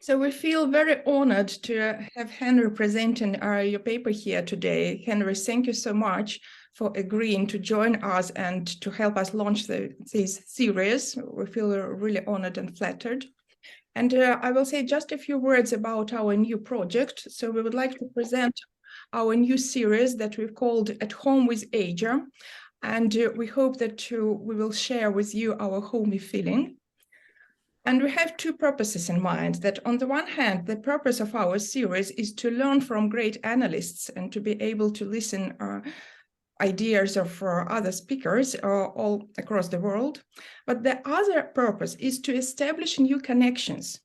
So we feel very honored to have Henry presenting your paper here today. Henry, thank you so much for agreeing to join us and to help us launch this series. We feel really honored and flattered. And I will say just a few words about our new project. So we would like to present our new series that we've called At Home with Asia. And we hope that we will share with you our homey feeling. And we have two purposes in mind, that on the one hand, the purpose of our series is to learn from great analysts and to be able to listen ideas of other speakers all across the world. But the other purpose is to establish new connections,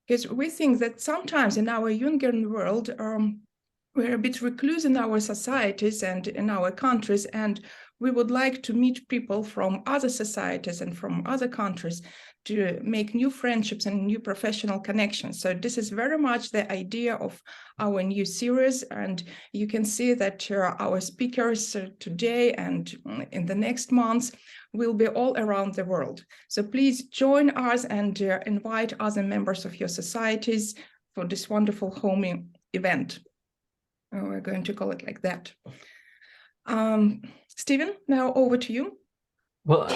because we think that sometimes in our Jungian world, we're a bit recluse in our societies and in our countries, and we would like to meet people from other societies and from other countries to make new friendships and new professional connections. So this is very much the idea of our new series. And you can see that our speakers today and in the next months will be all around the world. So please join us and invite other members of your societies for this wonderful homey event. We're going to call it like that. Stephen, now over to you. Well,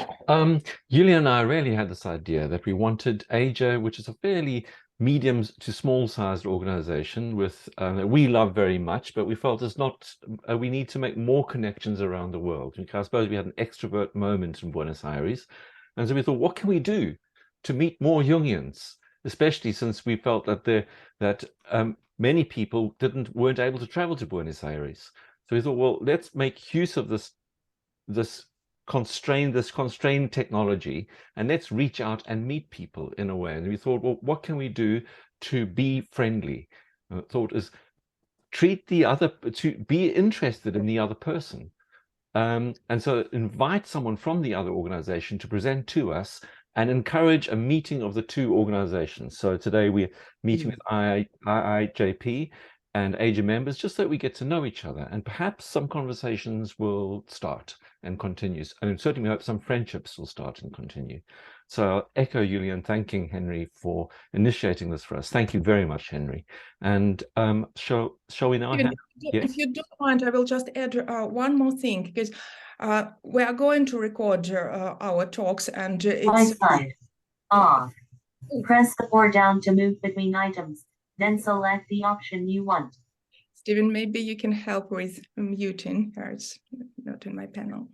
Julia and I really had this idea that we wanted AJA, which is a fairly medium to small sized organization with that we love very much, but we felt it's not, we need to make more connections around the world. I suppose we had an extrovert moment in Buenos Aires. And so we thought, what can we do to meet more Jungians, especially since we felt that many people weren't able to travel to Buenos Aires. So we thought, well, let's make use of this constrained technology, and let's reach out and meet people in a way. And we thought, well, what can we do to be friendly? Thought is treat the other, to be interested in the other person. And so invite someone from the other organization to present to us and encourage a meeting of the two organizations. So today we're meeting with IIJP and AJA members, just so that we get to know each other, and perhaps some conversations will start and continue. And certainly we hope some friendships will start and continue. So I'll echo Julian thanking Henry for initiating this for us. Thank you very much, Henry. And shall we now have... If you don't mind, I will just add one more thing, because we are going to record our talks, and it's... Off. Press the 4 down to move between items. Then select the option you want. Stephen, maybe you can help with muting. It's not in my panel.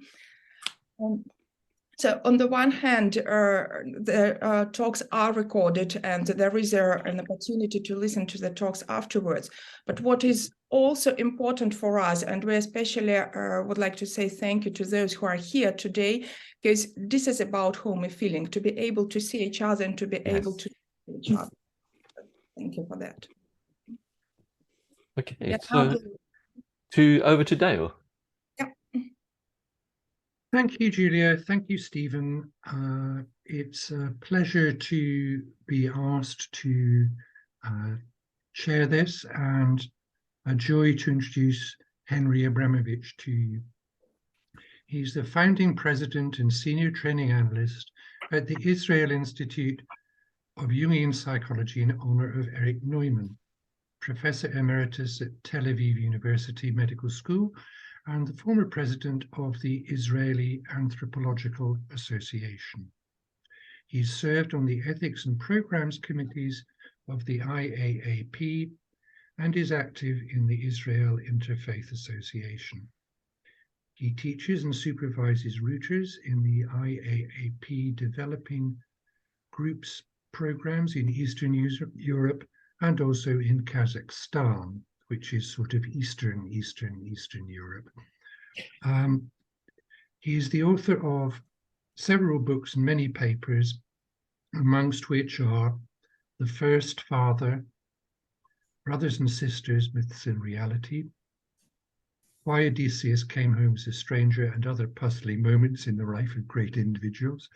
So on the one hand, the talks are recorded and there is an opportunity to listen to the talks afterwards. But what is also important for us, and we especially would like to say thank you to those who are here today, because this is about homey feeling, to be able to see each other and to be able to see each other. Thank you for that. Okay, yeah, so over to Dale. Yeah. Thank you, Julia. Thank you, Stephen. It's a pleasure to be asked to share this, and a joy to introduce Henry Abramovitch to you. He's the founding president and senior training analyst at the Israel Institute of Jungian Psychology in honor of Erich Neumann, Professor Emeritus at Tel Aviv University Medical School, and the former president of the Israeli Anthropological Association. He's served on the Ethics and Programs Committees of the IAAP and is active in the Israel Interfaith Association. He teaches and supervises routers in the IAAP developing groups programs in Eastern Europe and also in Kazakhstan, which is sort of Eastern Europe. He is the author of several books and many papers, amongst which are The First Father, Brothers and Sisters, Myths and Reality, Why Odysseus Came Home as a Stranger and Other Puzzling Moments in the Life of Great Individuals,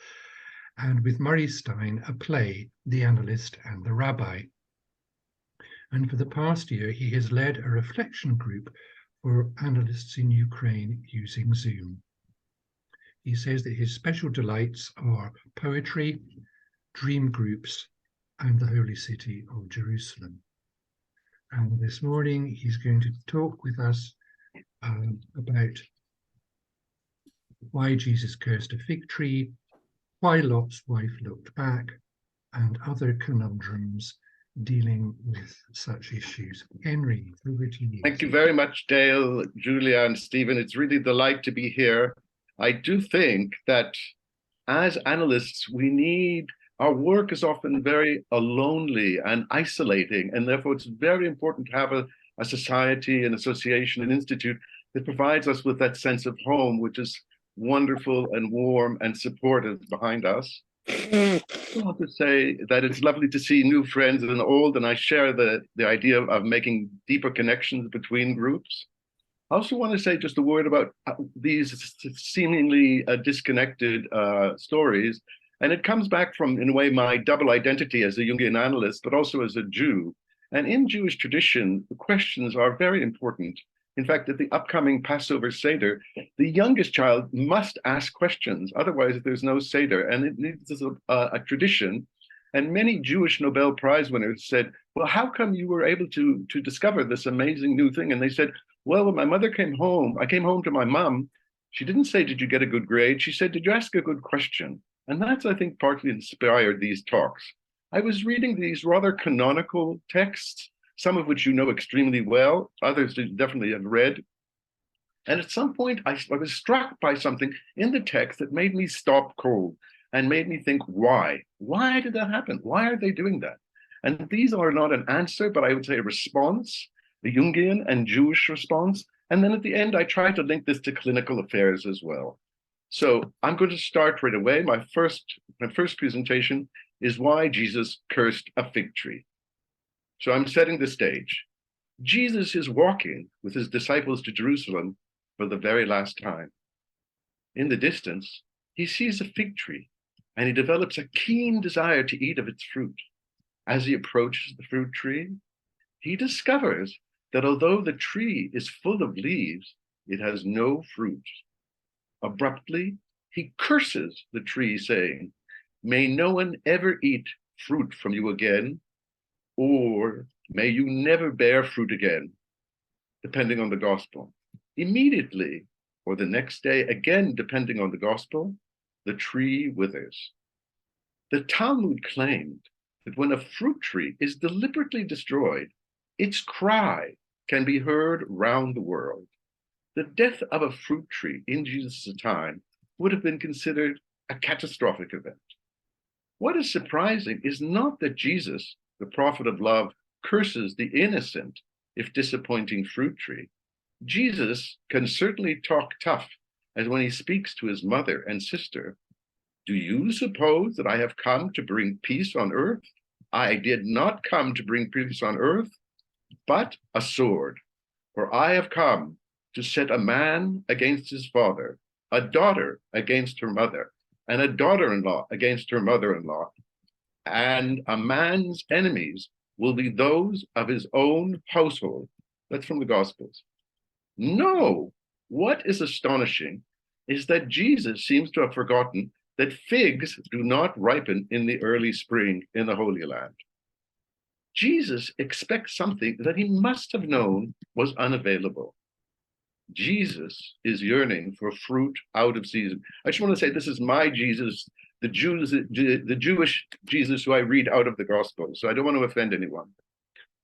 and with Murray Stein, a play, The Analyst and the Rabbi. And for the past year, he has led a reflection group for analysts in Ukraine using Zoom. He says that his special delights are poetry, dream groups, and the holy city of Jerusalem. And this morning he's going to talk with us about why Jesus cursed a fig tree, why Lot's wife looked back, and other conundrums dealing with such issues. Henry, over to you. Thank you very much, Dale, Julia, and Stephen. It's really a delight to be here. I do think that as analysts, our work is often very lonely and isolating, and therefore it's very important to have a society, an association, an institute that provides us with that sense of home, which is wonderful and warm and supportive behind us. I want to say that it's lovely to see new friends and old, and I share the idea of making deeper connections between groups. I also want to say just a word about these seemingly disconnected stories, and it comes back from, in a way, my double identity as a Jungian analyst, but also as a Jew. And in Jewish tradition, the questions are very important. In fact, at the upcoming Passover Seder, the youngest child must ask questions, otherwise there's no Seder. And this is a tradition. And many Jewish Nobel Prize winners said, well, how come you were able to discover this amazing new thing? And they said, well, when my mother came home, I came home to my mom. She didn't say, did you get a good grade? She said, did you ask a good question? And that's, I think, partly inspired these talks. I was reading these rather canonical texts, some of which you know extremely well, others you definitely have read. And at some point, I was struck by something in the text that made me stop cold and made me think, why? Why did that happen? Why are they doing that? And these are not an answer, but I would say a response, the Jungian and Jewish response. And then at the end, I try to link this to clinical affairs as well. So I'm going to start right away. My first presentation is why Jesus cursed a fig tree. So I'm setting the stage. Jesus is walking with his disciples to Jerusalem for the very last time. In the distance, he sees a fig tree, and he develops a keen desire to eat of its fruit. As he approaches the fruit tree, he discovers that although the tree is full of leaves, it has no fruit. Abruptly, he curses the tree, saying, may no one ever eat fruit from you again, or may you never bear fruit again, depending on the gospel. Immediately, or the next day, again, depending on the gospel, the tree withers. The Talmud claimed that when a fruit tree is deliberately destroyed, its cry can be heard round the world. The death of a fruit tree in Jesus' time would have been considered a catastrophic event. What is surprising is not that Jesus, the prophet of love, curses the innocent if disappointing fruit tree. Jesus can certainly talk tough, as when he speaks to his mother and sister. Do you suppose that I have come to bring peace on earth? I did not come to bring peace on earth, but a sword. For I have come to set a man against his father, a daughter against her mother, and a daughter-in-law against her mother-in-law. And a man's enemies will be those of his own household. That's from the Gospels. No, what is astonishing is that Jesus seems to have forgotten that figs do not ripen in the early spring in the Holy Land. Jesus expects something that he must have known was unavailable. Jesus is yearning for fruit out of season. I just want to say this is my Jesus, the Jewish Jesus who I read out of the gospel, so I don't want to offend anyone.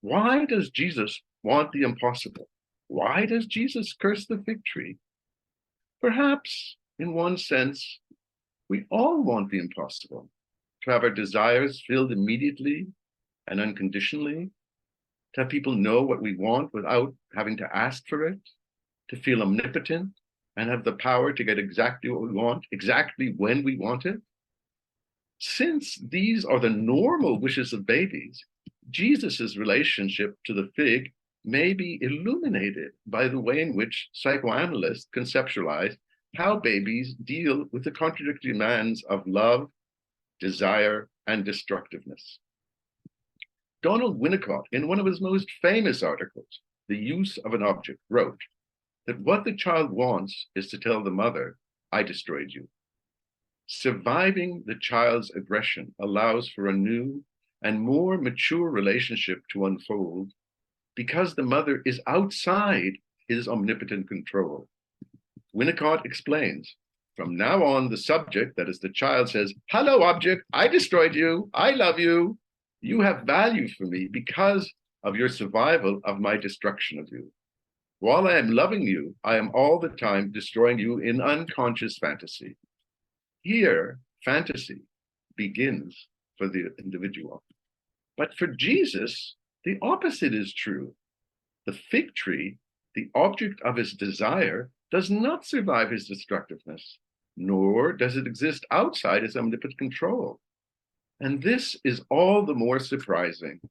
Why does Jesus want the impossible? Why does Jesus curse the fig tree? Perhaps, in one sense, we all want the impossible, to have our desires filled immediately and unconditionally, to have people know what we want without having to ask for it, to feel omnipotent and have the power to get exactly what we want, exactly when we want it. Since these are the normal wishes of babies, Jesus's relationship to the fig may be illuminated by the way in which psychoanalysts conceptualize how babies deal with the contradictory demands of love, desire, and destructiveness. Donald Winnicott, in one of his most famous articles, The Use of an Object, wrote that what the child wants is to tell the mother, I destroyed you. Surviving the child's aggression allows for a new and more mature relationship to unfold because the mother is outside his omnipotent control. Winnicott explains, from now on, the subject, that is the child, says, "Hello, object, I destroyed you, I love you. You have value for me because of your survival of my destruction of you. While I am loving you, I am all the time destroying you in unconscious fantasy." Here, fantasy begins for the individual. But for Jesus, the opposite is true. The fig tree, the object of his desire, does not survive his destructiveness, nor does it exist outside his omnipotent control. And this is all the more surprising,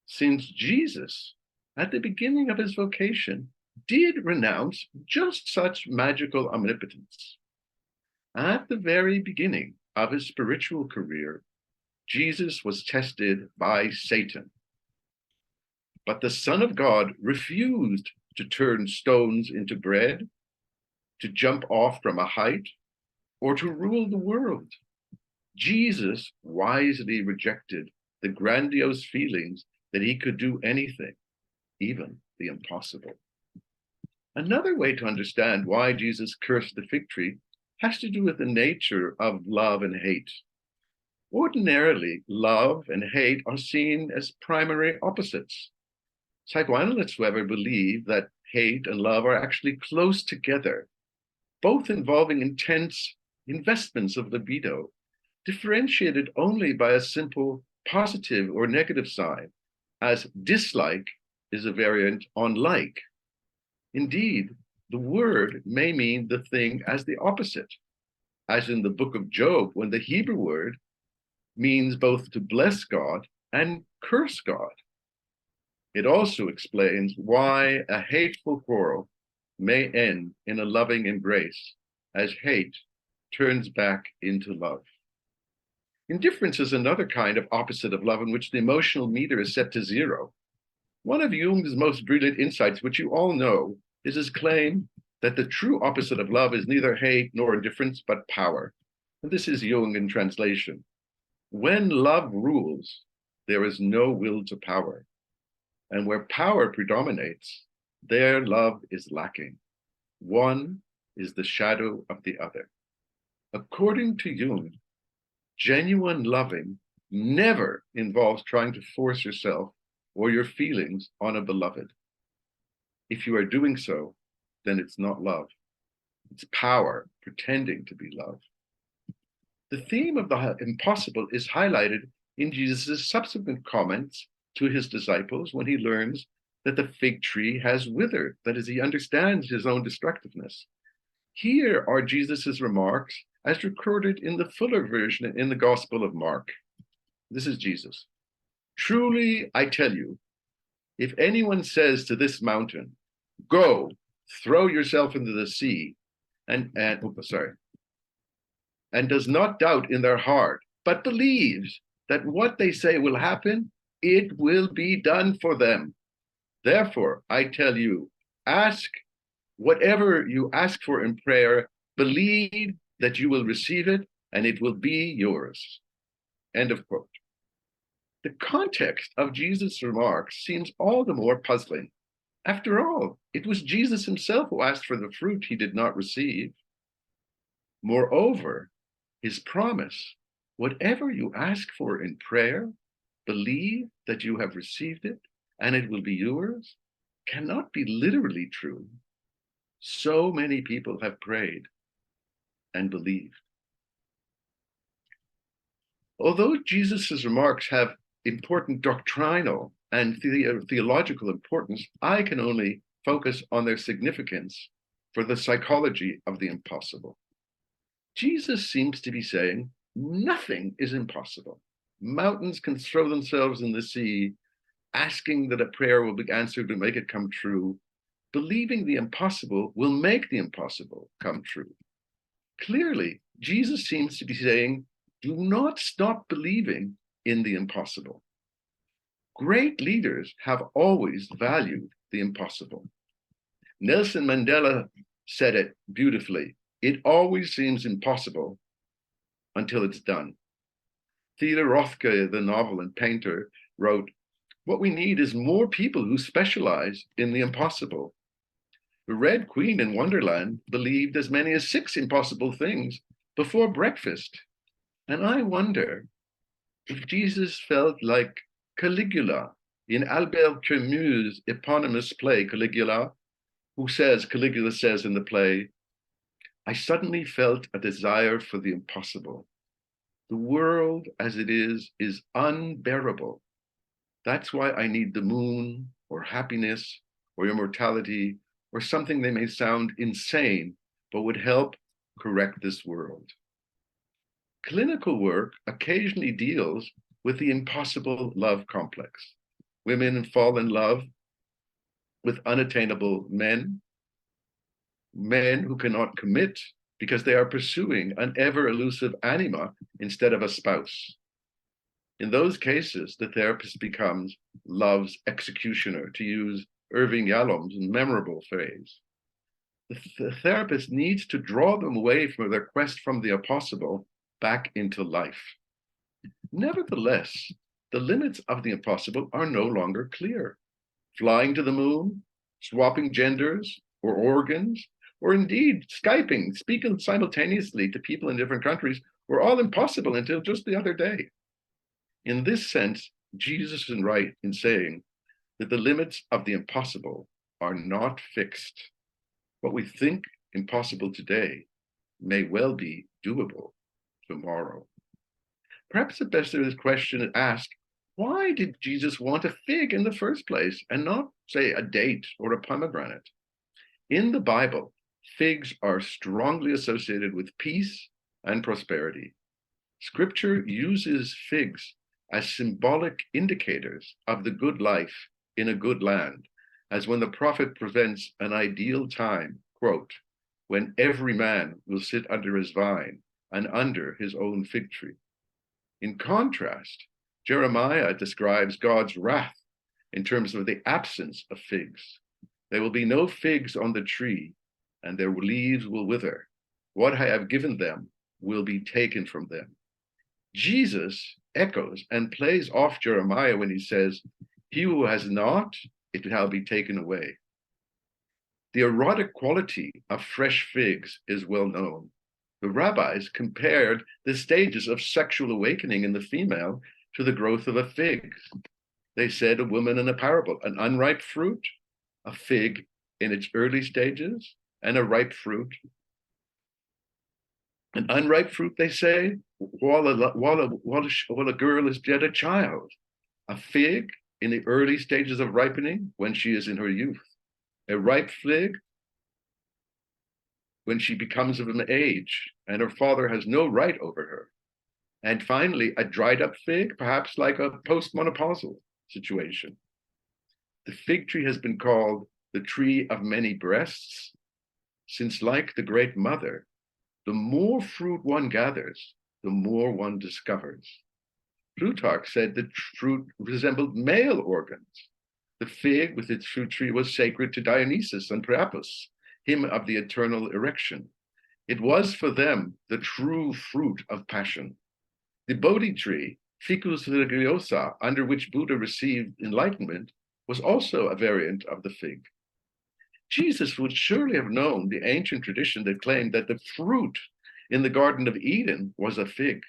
since Jesus, at the beginning of his vocation, did renounce just such magical omnipotence. At the very beginning of his spiritual career, Jesus was tested by Satan. But the Son of God refused to turn stones into bread, to jump off from a height, or to rule the world. Jesus wisely rejected the grandiose feelings that he could do anything, even the impossible. Another way to understand why Jesus cursed the fig tree has to do with the nature of love and hate. Ordinarily, love and hate are seen as primary opposites. Psychoanalysts, however, believe that hate and love are actually close together, both involving intense investments of libido, differentiated only by a simple positive or negative sign, as dislike is a variant on like. Indeed, the word may mean the thing as the opposite, as in the book of Job, when the Hebrew word means both to bless God and curse God. It also explains why a hateful quarrel may end in a loving embrace, as hate turns back into love. Indifference is another kind of opposite of love in which the emotional meter is set to zero. One of Jung's most brilliant insights, which you all know, is his claim that the true opposite of love is neither hate nor indifference, but power. And this is Jung in translation. When love rules, there is no will to power. And where power predominates, there love is lacking. One is the shadow of the other. According to Jung, genuine loving never involves trying to force yourself or your feelings on a beloved. If you are doing so, then it's not love. It's power pretending to be love. The theme of the impossible is highlighted in Jesus' subsequent comments to his disciples when he learns that the fig tree has withered, that is, he understands his own destructiveness. Here are Jesus' remarks as recorded in the fuller version in the Gospel of Mark. This is Jesus. "Truly, I tell you, if anyone says to this mountain, 'Go, throw yourself into the sea,' and does not doubt in their heart, but believes that what they say will happen, it will be done for them. Therefore, I tell you, ask whatever you ask for in prayer, believe that you will receive it, and it will be yours." End of quote. The context of Jesus' remarks seems all the more puzzling. After all, it was Jesus himself who asked for the fruit he did not receive. Moreover, his promise, "Whatever you ask for in prayer, believe that you have received it and it will be yours," cannot be literally true. So many people have prayed and believed. Although Jesus' remarks have important doctrinal and theological importance, I can only focus on their significance for the psychology of the impossible. Jesus seems to be saying nothing is impossible. Mountains can throw themselves in the sea, asking that a prayer will be answered to make it come true. Believing the impossible will make the impossible come true. Clearly, Jesus seems to be saying, do not stop believing in the impossible. Great leaders have always valued the impossible. Nelson Mandela said it beautifully. It always seems impossible until it's done. Theodor Rothko, the novel and painter, wrote, "What we need is more people who specialize in the impossible." The Red Queen in Wonderland believed as many as 6 impossible things before breakfast. And I wonder if Jesus felt like Caligula in Albert Camus' eponymous play, Caligula, Caligula says in the play, "I suddenly felt a desire for the impossible. The world as it is unbearable. That's why I need the moon, or happiness, or immortality, or something that may sound insane, but would help correct this world." Clinical work occasionally deals with the impossible love complex. Women fall in love with unattainable men, men who cannot commit because they are pursuing an ever elusive anima instead of a spouse. In those cases, the therapist becomes love's executioner, to use Irving Yalom's memorable phrase. The therapist needs to draw them away from their quest from the impossible back into life. Nevertheless, the limits of the impossible are no longer clear. Flying to the moon, swapping genders or organs, or indeed Skyping, speaking simultaneously to people in different countries, were all impossible until just the other day. In this sense, Jesus is right in saying that the limits of the impossible are not fixed. What we think impossible today may well be doable tomorrow. Perhaps the best of this question is asked, why did Jesus want a fig in the first place and not, say, a date or a pomegranate? In the Bible, figs are strongly associated with peace and prosperity. Scripture uses figs as symbolic indicators of the good life in a good land, as when the prophet presents an ideal time, quote, "when every man will sit under his vine and under his own fig tree." In contrast, Jeremiah describes God's wrath in terms of the absence of figs. "There will be no figs on the tree, and their leaves will wither. What I have given them will be taken from them." Jesus echoes and plays off Jeremiah when he says, "He who has not, it shall be taken away." The erotic quality of fresh figs is well known. The rabbis compared the stages of sexual awakening in the female to the growth of a fig. They said, a woman in a parable, an unripe fruit, a fig in its early stages, and a ripe fruit. An unripe fruit, they say, while a girl is yet a child. A fig in the early stages of ripening when she is in her youth. A ripe fig when she becomes of an age and her father has no right over her. And finally, a dried up fig, perhaps like a postmenopausal situation. The fig tree has been called the tree of many breasts, since like the great mother, the more fruit one gathers, the more one discovers. Plutarch said the fruit resembled male organs. The fig with its fruit tree was sacred to Dionysus and Priapus, him of the eternal erection. It was for them the true fruit of passion. The Bodhi tree, Ficus religiosa, under which Buddha received enlightenment, was also a variant of the fig. Jesus would surely have known the ancient tradition that claimed that the fruit in the Garden of Eden was a fig.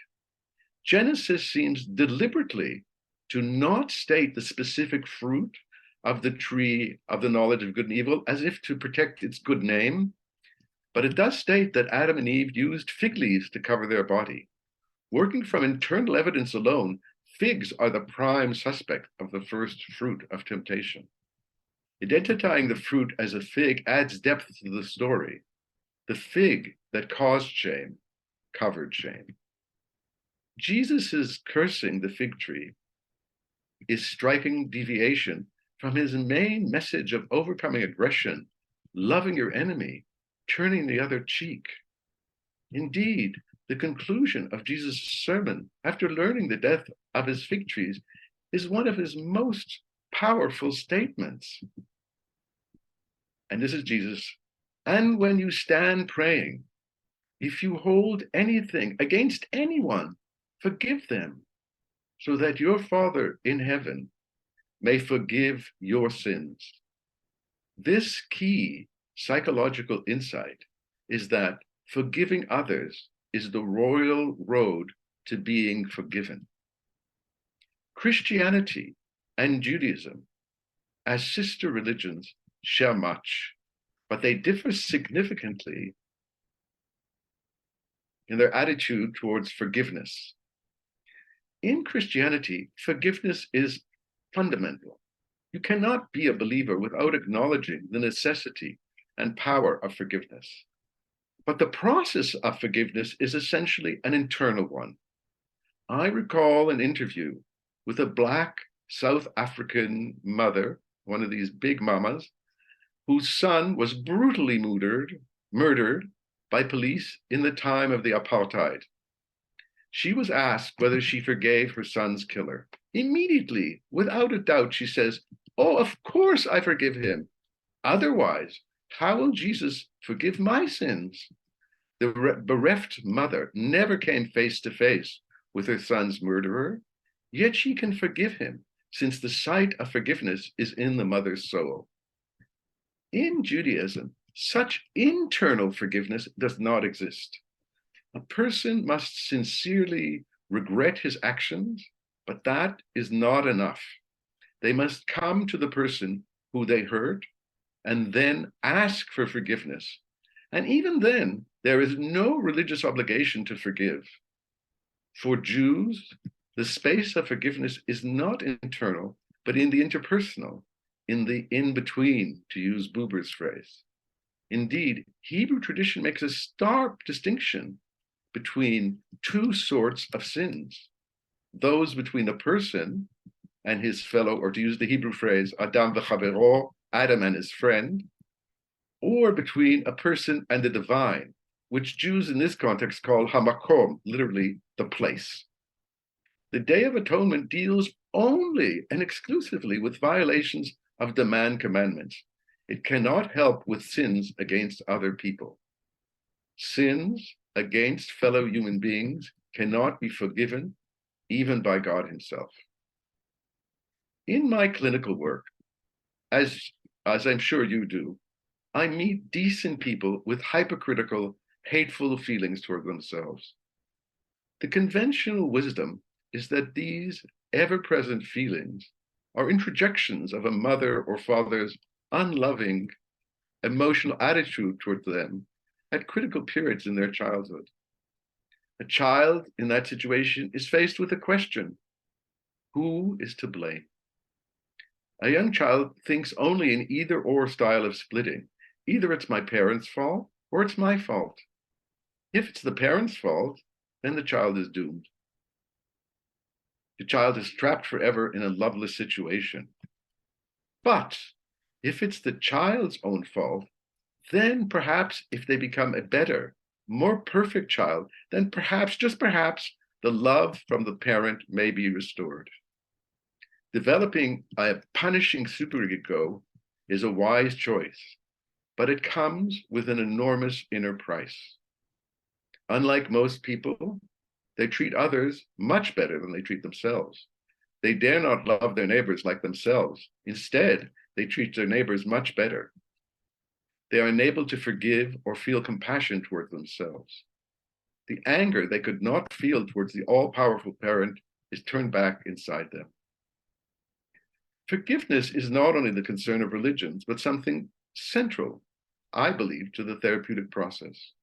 Genesis seems deliberately to not state the specific fruit of the tree of the knowledge of good and evil as if to protect its good name, but it does state that Adam and Eve used fig leaves to cover their body. Working from internal evidence alone, figs are the prime suspect of the first fruit of temptation. Identifying the fruit as a fig adds depth to the story. The fig that caused shame covered shame. Jesus's cursing the fig tree is striking deviation from his main message of overcoming aggression, loving your enemy, turning the other cheek. Indeed, the conclusion of Jesus' sermon, after learning the death of his fig trees, is one of his most powerful statements. And this is Jesus. "And when you stand praying, if you hold anything against anyone, forgive them, so that your Father in heaven may forgive your sins. This key psychological insight is that forgiving others is the royal road to being forgiven. Christianity and Judaism, as sister religions, share much, but they differ significantly in their attitude towards forgiveness. In Christianity, forgiveness is fundamental. You cannot be a believer without acknowledging the necessity and power of forgiveness. But the process of forgiveness is essentially an internal one. I recall an interview with a Black South African mother, one of these big mamas, whose son was brutally murdered by police in the time of the apartheid. She was asked whether she forgave her son's killer. Immediately, without a doubt, she says, "Oh, of course I forgive him. Otherwise, how will Jesus forgive my sins?" The bereft mother never came face to face with her son's murderer, yet she can forgive him, since the sight of forgiveness is in the mother's soul. In Judaism, such internal forgiveness does not exist. A person must sincerely regret his actions, but that is not enough. They must come to the person who they hurt and then ask for forgiveness. And even then, there is no religious obligation to forgive. For Jews, the space of forgiveness is not internal, but in the interpersonal, in the in-between, to use Buber's phrase. Indeed, Hebrew tradition makes a stark distinction between two sorts of sins: those between a person and his fellow, or to use the Hebrew phrase, Adam v'chavero, Adam and his friend, or between a person and the divine, which Jews in this context call hamakom, literally the place. The Day of Atonement deals only and exclusively with violations of the man commandments. It cannot help with sins against other people. Sins against fellow human beings cannot be forgiven, even by God himself. In my clinical work, as I'm sure you do, I meet decent people with hypercritical, hateful feelings toward themselves. The conventional wisdom is that these ever-present feelings are introjections of a mother or father's unloving emotional attitude toward them at critical periods in their childhood. A child in that situation is faced with a question: who is to blame? A young child thinks only in either-or style of splitting. Either it's my parents' fault or it's my fault. If it's the parents' fault, then the child is doomed. The child is trapped forever in a loveless situation. But if it's the child's own fault, then perhaps if they become a better, more perfect child, then perhaps, just perhaps, the love from the parent may be restored. Developing a punishing superego is a wise choice, but it comes with an enormous inner price. Unlike most people, they treat others much better than they treat themselves. They dare not love their neighbors like themselves. Instead, they treat their neighbors much better. They are unable to forgive or feel compassion toward themselves. The anger they could not feel towards the all-powerful parent is turned back inside them. Forgiveness is not only the concern of religions, but something central, I believe, to the therapeutic process.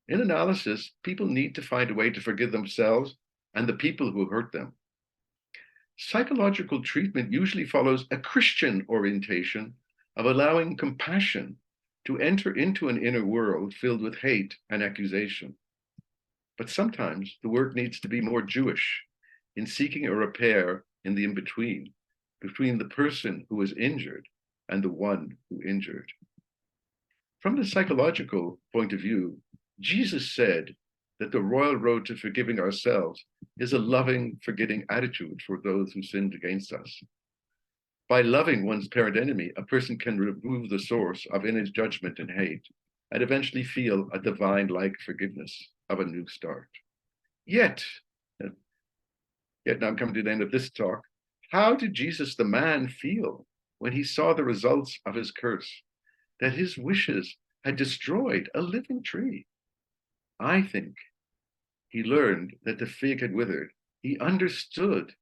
In analysis, people need to find a way to forgive themselves and the people who hurt them. Psychological treatment usually follows a Christian orientation of allowing compassion to enter into an inner world filled with hate and accusation. But sometimes the work needs to be more Jewish, in seeking a repair in the in-between, between the person who was injured and the one who injured. From the psychological point of view, Jesus said that the royal road to forgiving ourselves is a loving, forgetting attitude for those who sinned against us. By loving one's parent enemy, a person can remove the source of inner judgment and hate, and eventually feel a divine-like forgiveness of a new start. Yet, Yet now I'm coming to the end of this talk. How did Jesus, the man, feel when he saw the results of his curse, that his wishes had destroyed a living tree? I think he learned that the fig had withered. He understood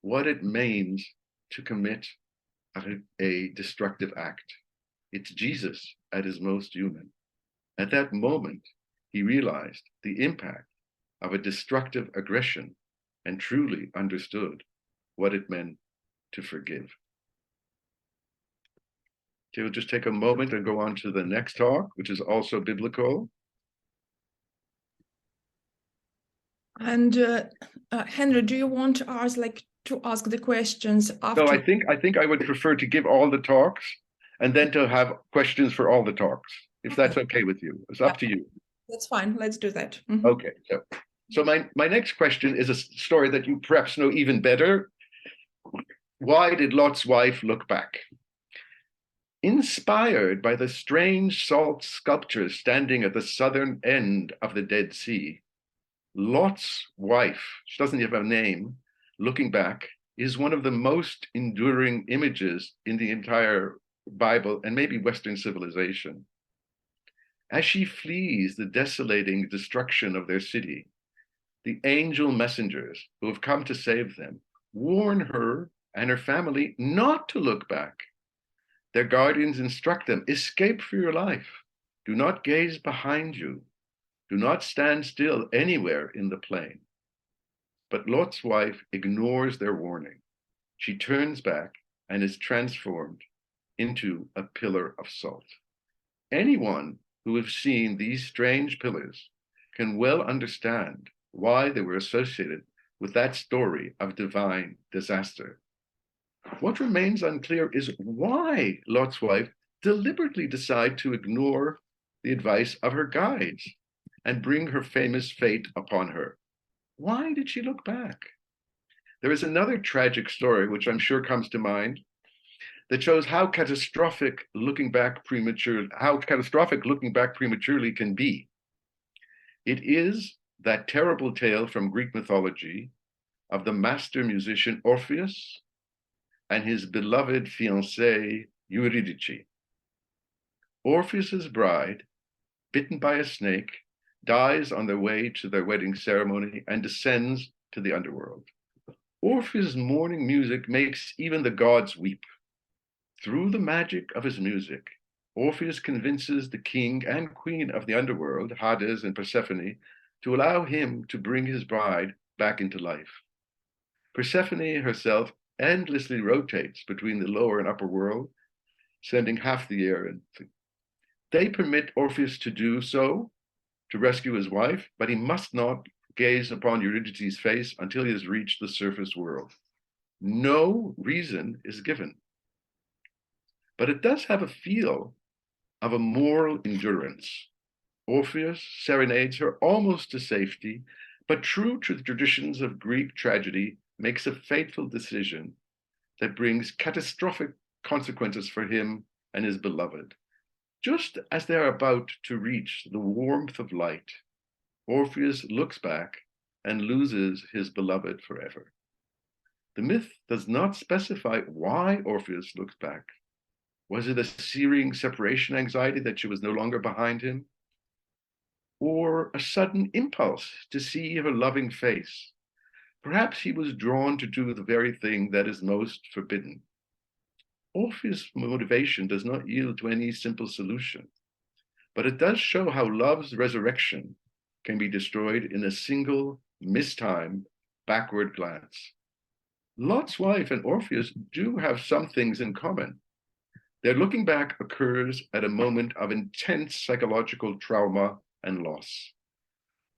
what it means to commit a destructive act. It's Jesus at his most human. At that moment, he realized the impact of a destructive aggression and truly understood what it meant to forgive. Okay, we'll just take a moment and go on to the next talk, which is also biblical. And Henry, do you want us to ask the questions after? No, I think I would prefer to give all the talks and then to have questions for all the talks, if that's okay with you. It's up to you. That's fine. Let's do that. Okay. So my next question is a story that you perhaps know even better. Why did Lot's wife look back? Inspired by the strange salt sculptures standing at the southern end of the Dead Sea, Lot's wife, she doesn't have a name, looking back, is one of the most enduring images in the entire Bible and maybe Western civilization. As she flees the desolating destruction of their city, the angel messengers who have come to save them warn her and her family not to look back. Their guardians instruct them, escape for your life. Do not gaze behind you. Do not stand still anywhere in the plain. But Lot's wife ignores their warning. She turns back and is transformed into a pillar of salt. Anyone who has seen these strange pillars can well understand why they were associated with that story of divine disaster. What remains unclear is why Lot's wife deliberately decided to ignore the advice of her guides and bring her famous fate upon her. Why did she look back? There is another tragic story, which I'm sure comes to mind, that shows how catastrophic looking back prematurely can be. It is that terrible tale from Greek mythology of the master musician Orpheus and his beloved fiancée Eurydice. Orpheus's bride, bitten by a snake, dies on their way to their wedding ceremony and descends to the underworld. Orpheus' mourning music makes even the gods weep. Through the magic of his music, Orpheus convinces the king and queen of the underworld, Hades and Persephone, to allow him to bring his bride back into life. Persephone herself endlessly rotates between the lower and upper world, spending half the year. They permit Orpheus to do so, to rescue his wife, but he must not gaze upon Eurydice's face until he has reached the surface world. No reason is given. But it does have a feel of a moral endurance. Orpheus serenades her almost to safety, but true to the traditions of Greek tragedy, makes a fateful decision that brings catastrophic consequences for him and his beloved. Just as they are about to reach the warmth of light, Orpheus looks back and loses his beloved forever. The myth does not specify why Orpheus looks back. Was it a searing separation anxiety that she was no longer behind him? Or a sudden impulse to see her loving face? Perhaps he was drawn to do the very thing that is most forbidden. Orpheus' motivation does not yield to any simple solution, but it does show how love's resurrection can be destroyed in a single, mistimed, backward glance. Lot's wife and Orpheus do have some things in common. Their looking back occurs at a moment of intense psychological trauma and loss.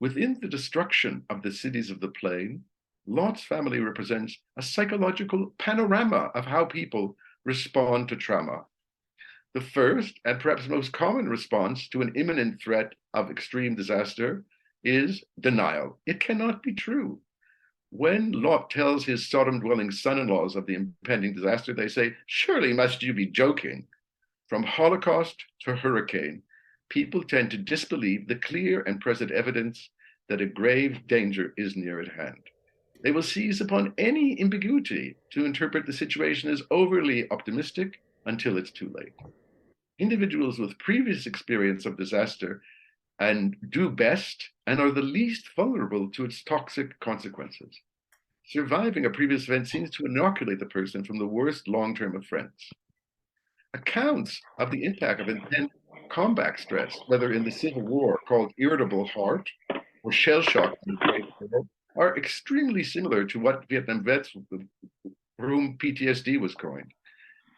Within the destruction of the cities of the plain, Lot's family represents a psychological panorama of how people respond to trauma. The first and perhaps most common response to an imminent threat of extreme disaster is denial. It cannot be true. When Lot tells his Sodom-dwelling son-in-laws of the impending disaster, they say, "Surely must you be joking." From Holocaust to hurricane, people tend to disbelieve the clear and present evidence that a grave danger is near at hand. They will seize upon any ambiguity to interpret the situation as overly optimistic until it's too late. Individuals with previous experience of disaster and do best and are the least vulnerable to its toxic consequences. Surviving a previous event seems to inoculate the person from the worst long-term of friends. Accounts of the impact of intense combat stress, whether in the Civil War called irritable heart or shell shock in the Great War, are extremely similar to what Vietnam vets for whom PTSD was coined.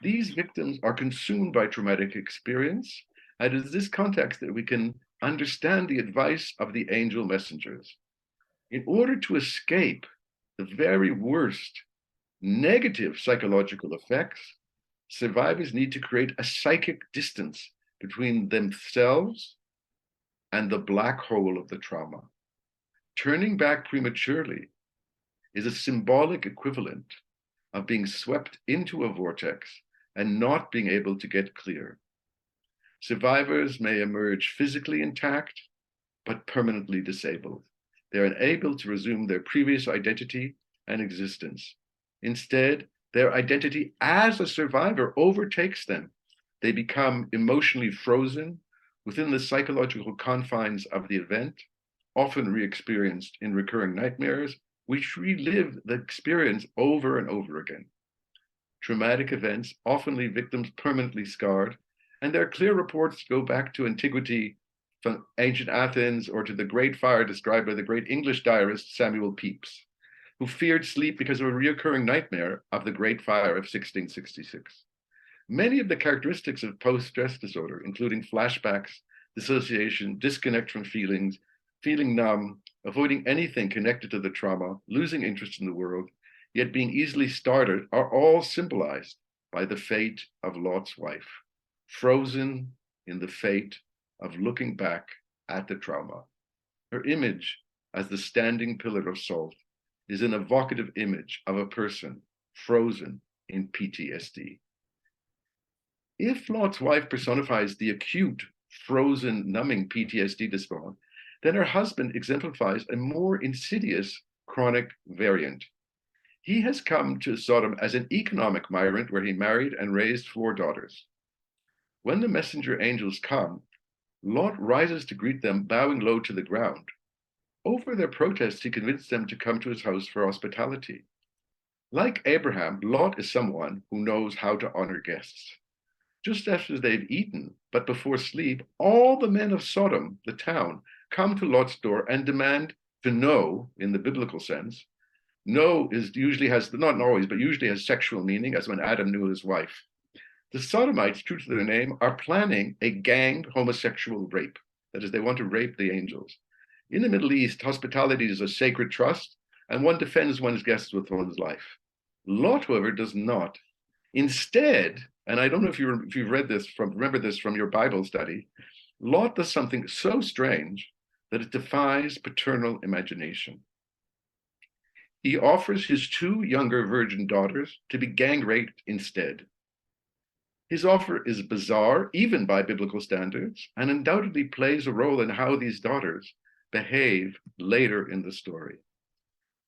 These victims are consumed by traumatic experience, and it is this context that we can understand the advice of the angel messengers. In order to escape the very worst negative psychological effects, survivors need to create a psychic distance between themselves and the black hole of the trauma. Turning back prematurely is a symbolic equivalent of being swept into a vortex and not being able to get clear. Survivors may emerge physically intact, but permanently disabled. They're unable to resume their previous identity and existence. Instead, their identity as a survivor overtakes them. They become emotionally frozen within the psychological confines of the event, often re-experienced in recurring nightmares, which relive the experience over and over again. Traumatic events often leave victims permanently scarred, and there are clear reports to go back to antiquity, from ancient Athens, or to the Great Fire described by the great English diarist Samuel Pepys, who feared sleep because of a recurring nightmare of the Great Fire of 1666. Many of the characteristics of post-stress disorder, including flashbacks, dissociation, disconnect from feelings, feeling numb, avoiding anything connected to the trauma, losing interest in the world, yet being easily started, are all symbolized by the fate of Lot's wife, frozen in the fate of looking back at the trauma. Her image as the standing pillar of salt is an evocative image of a person frozen in PTSD. If Lot's wife personifies the acute, frozen, numbing PTSD disorder, then her husband exemplifies a more insidious chronic variant. He has come to Sodom as an economic migrant where he married and raised 4 daughters. When the messenger angels come, Lot rises to greet them, bowing low to the ground. Over their protests, he convinced them to come to his house for hospitality. Like Abraham, Lot is someone who knows how to honor guests. Just after they've eaten, but before sleep, all the men of Sodom, the town, come to Lot's door and demand to know, in the biblical sense. Know is usually has, not always, but usually has sexual meaning, as when Adam knew his wife. The Sodomites, true to their name, are planning a ganged homosexual rape. That is, they want to rape the angels. In the Middle East, hospitality is a sacred trust, and one defends one's guests with one's life. Lot, however, does not. Instead, and I don't know if you've read this remember this from your Bible study, Lot does something so strange that it defies paternal imagination. He offers his 2 younger virgin daughters to be gang raped instead. His offer is bizarre, even by biblical standards, and undoubtedly plays a role in how these daughters behave later in the story.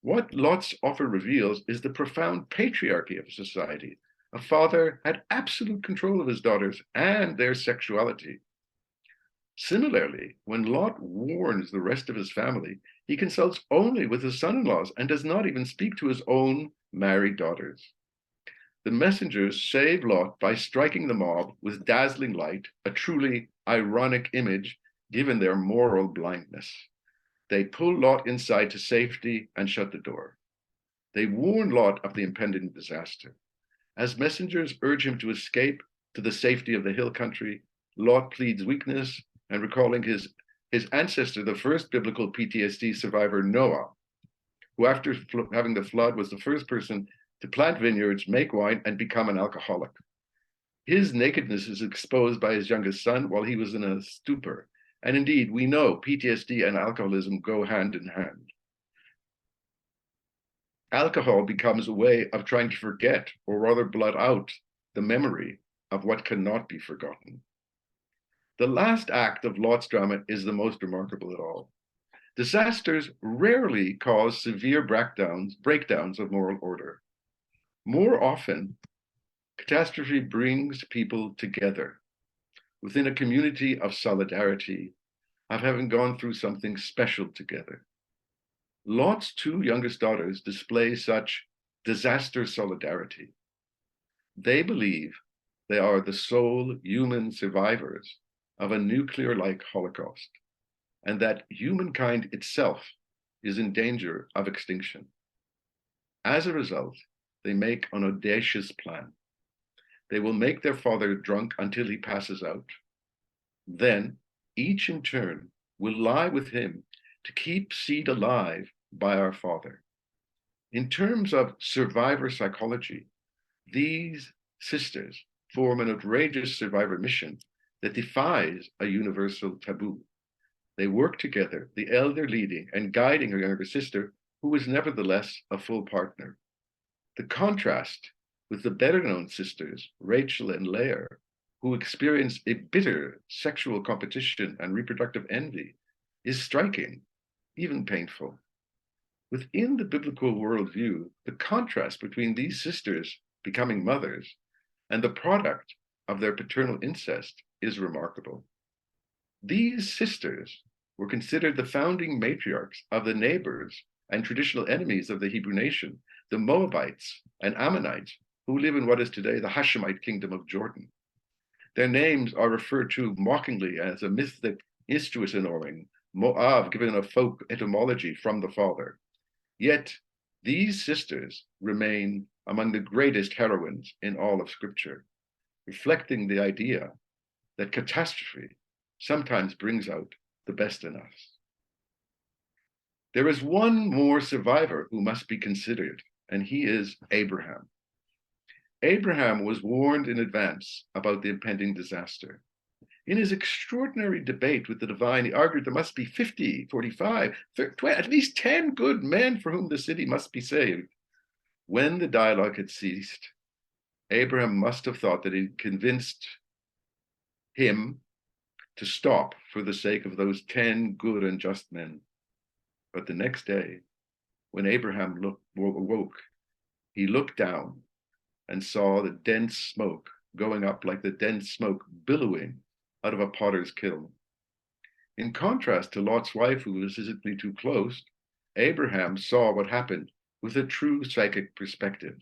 What Lot's offer reveals is the profound patriarchy of society. A father had absolute control of his daughters and their sexuality. Similarly, when Lot warns the rest of his family, he consults only with his son-in-laws and does not even speak to his own married daughters. The messengers save Lot by striking the mob with dazzling light, a truly ironic image given their moral blindness. They pull Lot inside to safety and shut the door. They warn Lot of the impending disaster. As messengers urge him to escape to the safety of the hill country, Lot pleads weakness and recalling his ancestor, the first biblical PTSD survivor, Noah, who after having the flood was the first person to plant vineyards, make wine, and become an alcoholic. His nakedness is exposed by his youngest son while he was in a stupor. And indeed, we know PTSD and alcoholism go hand in hand. Alcohol becomes a way of trying to forget, or rather blot out, the memory of what cannot be forgotten. The last act of Lot's drama is the most remarkable of all. Disasters rarely cause severe breakdowns of moral order. More often, catastrophe brings people together within a community of solidarity, of having gone through something special together. Lot's two youngest daughters display such disaster solidarity. They believe they are the sole human survivors of a nuclear-like Holocaust, and that humankind itself is in danger of extinction. As a result, they make an audacious plan. They will make their father drunk until he passes out. Then, each in turn will lie with him to keep seed alive by our father. In terms of survivor psychology, these sisters form an outrageous survivor mission that defies a universal taboo. They work together, the elder leading and guiding her younger sister, who is nevertheless a full partner. The contrast with the better-known sisters, Rachel and Leah, who experience a bitter sexual competition and reproductive envy, is striking, even painful. Within the biblical worldview, the contrast between these sisters becoming mothers and the product of their paternal incest is remarkable. These sisters were considered the founding matriarchs of the neighbors and traditional enemies of the Hebrew nation, the Moabites and Ammonites, who live in what is today the Hashemite kingdom of Jordan. Their names are referred to mockingly as a mythic Istuasinoring, Moab, given a folk etymology from the father. Yet these sisters remain among the greatest heroines in all of Scripture, reflecting the idea that catastrophe sometimes brings out the best in us. There is one more survivor who must be considered, and he is Abraham. Abraham was warned in advance about the impending disaster. In his extraordinary debate with the divine, he argued there must be 50, 45, 30, at least 10 good men for whom the city must be saved. When the dialogue had ceased, Abraham must have thought that it convinced him to stop for the sake of those 10 good and just men. But the next day, when Abraham awoke, he looked down and saw the dense smoke going up like the dense smoke billowing out of a potter's kiln. In contrast to Lot's wife, who was physically too close, Abraham saw what happened with a true psychic perspective.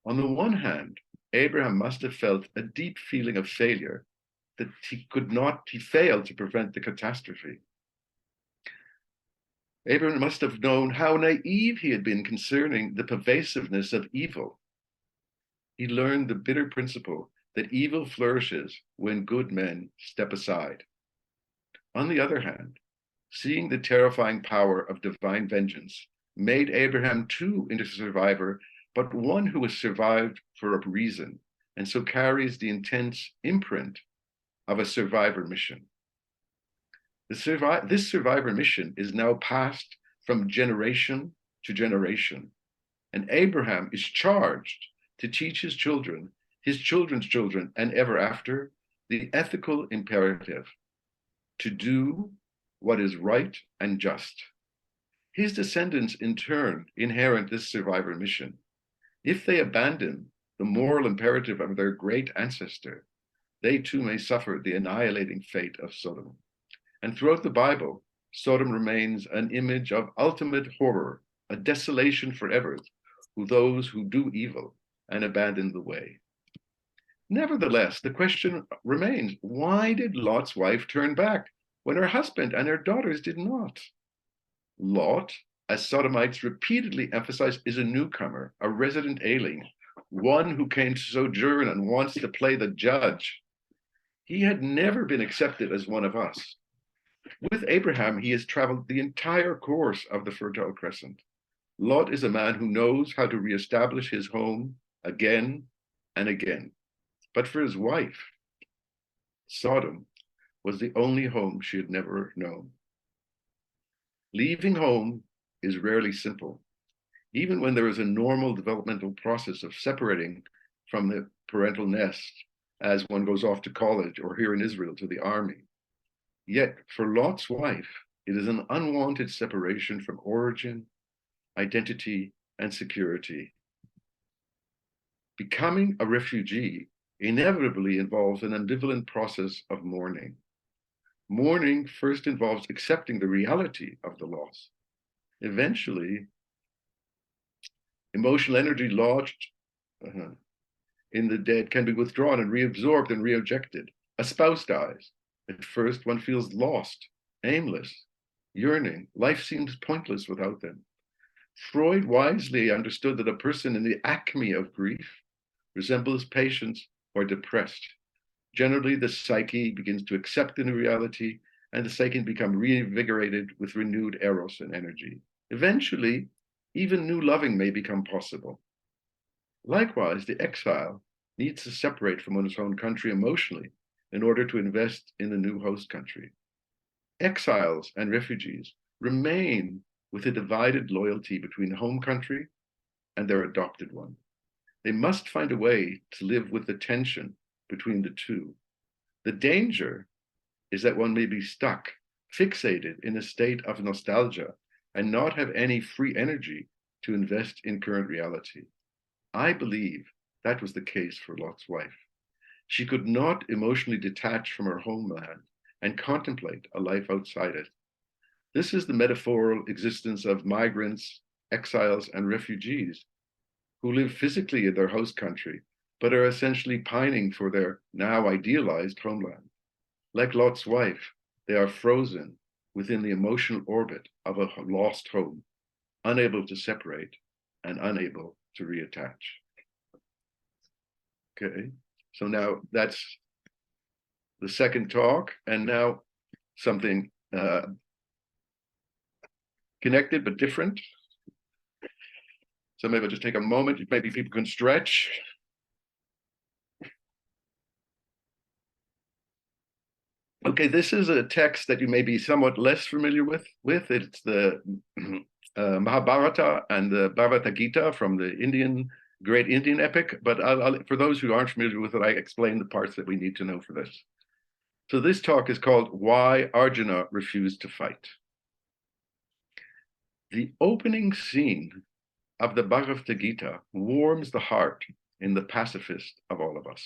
On the one hand, Abraham must have felt a deep feeling of failure, that he failed to prevent the catastrophe. Abraham must have known how naive he had been concerning the pervasiveness of evil. He learned the bitter principle that evil flourishes when good men step aside. On the other hand, seeing the terrifying power of divine vengeance made Abraham too into a survivor, but one who has survived for a reason, and so carries the intense imprint of a survivor mission. This survivor mission is now passed from generation to generation, and Abraham is charged to teach his children, his children's children, and ever after, the ethical imperative to do what is right and just. His descendants, in turn, inherit this survivor mission. If they abandon the moral imperative of their great ancestor, they too may suffer the annihilating fate of Sodom. And throughout the Bible, Sodom remains an image of ultimate horror, a desolation forever to those who do evil and abandon the way. Nevertheless, the question remains, why did Lot's wife turn back when her husband and her daughters did not? Lot, as Sodomites repeatedly emphasize, is a newcomer, a resident alien, one who came to sojourn and wants to play the judge. He had never been accepted as one of us. With Abraham, he has traveled the entire course of the Fertile Crescent. Lot is a man who knows how to reestablish his home again and again. But for his wife, Sodom was the only home she had never known. Leaving home is rarely simple, even when there is a normal developmental process of separating from the parental nest as one goes off to college or here in Israel to the army. Yet for Lot's wife, It is an unwanted separation from origin, identity, and security. Becoming a refugee inevitably involves an ambivalent process of mourning. Mourning first involves accepting the reality of the loss. Eventually, emotional energy lodged in the dead can be withdrawn and reabsorbed and reejected. A spouse dies. At first, one feels lost, aimless, yearning. Life seems pointless without them. Freud wisely understood that a person in the acme of grief resembles patients or depressed. Generally, the psyche begins to accept the new reality, and the psyche can become reinvigorated with renewed eros and energy. Eventually, even new loving may become possible. Likewise, the exile needs to separate from one's own country emotionally in order to invest in the new host country. Exiles and refugees remain with a divided loyalty between home country and their adopted one. They must find a way to live with the tension between the two. The danger is that one may be stuck, fixated in a state of nostalgia, and not have any free energy to invest in current reality. I believe that was the case for Lot's wife. She could not emotionally detach from her homeland and contemplate a life outside it. This is the metaphorical existence of migrants, exiles, and refugees who live physically in their host country, but are essentially pining for their now idealized homeland. Like Lot's wife, they are frozen within the emotional orbit of a lost home, unable to separate and unable to reattach. Okay, so now that's the second talk, and now something connected but different. So maybe I'll just take a moment, maybe people can stretch. Okay, this is a text that you may be somewhat less familiar with. It's the Mahabharata and the Bhagavad Gita from the great Indian epic, but for those who aren't familiar with it, I explain the parts that we need to know for this. So this talk is called Why Arjuna Refused to Fight. The opening scene of the Bhagavad Gita warms the heart in the pacifist of all of us.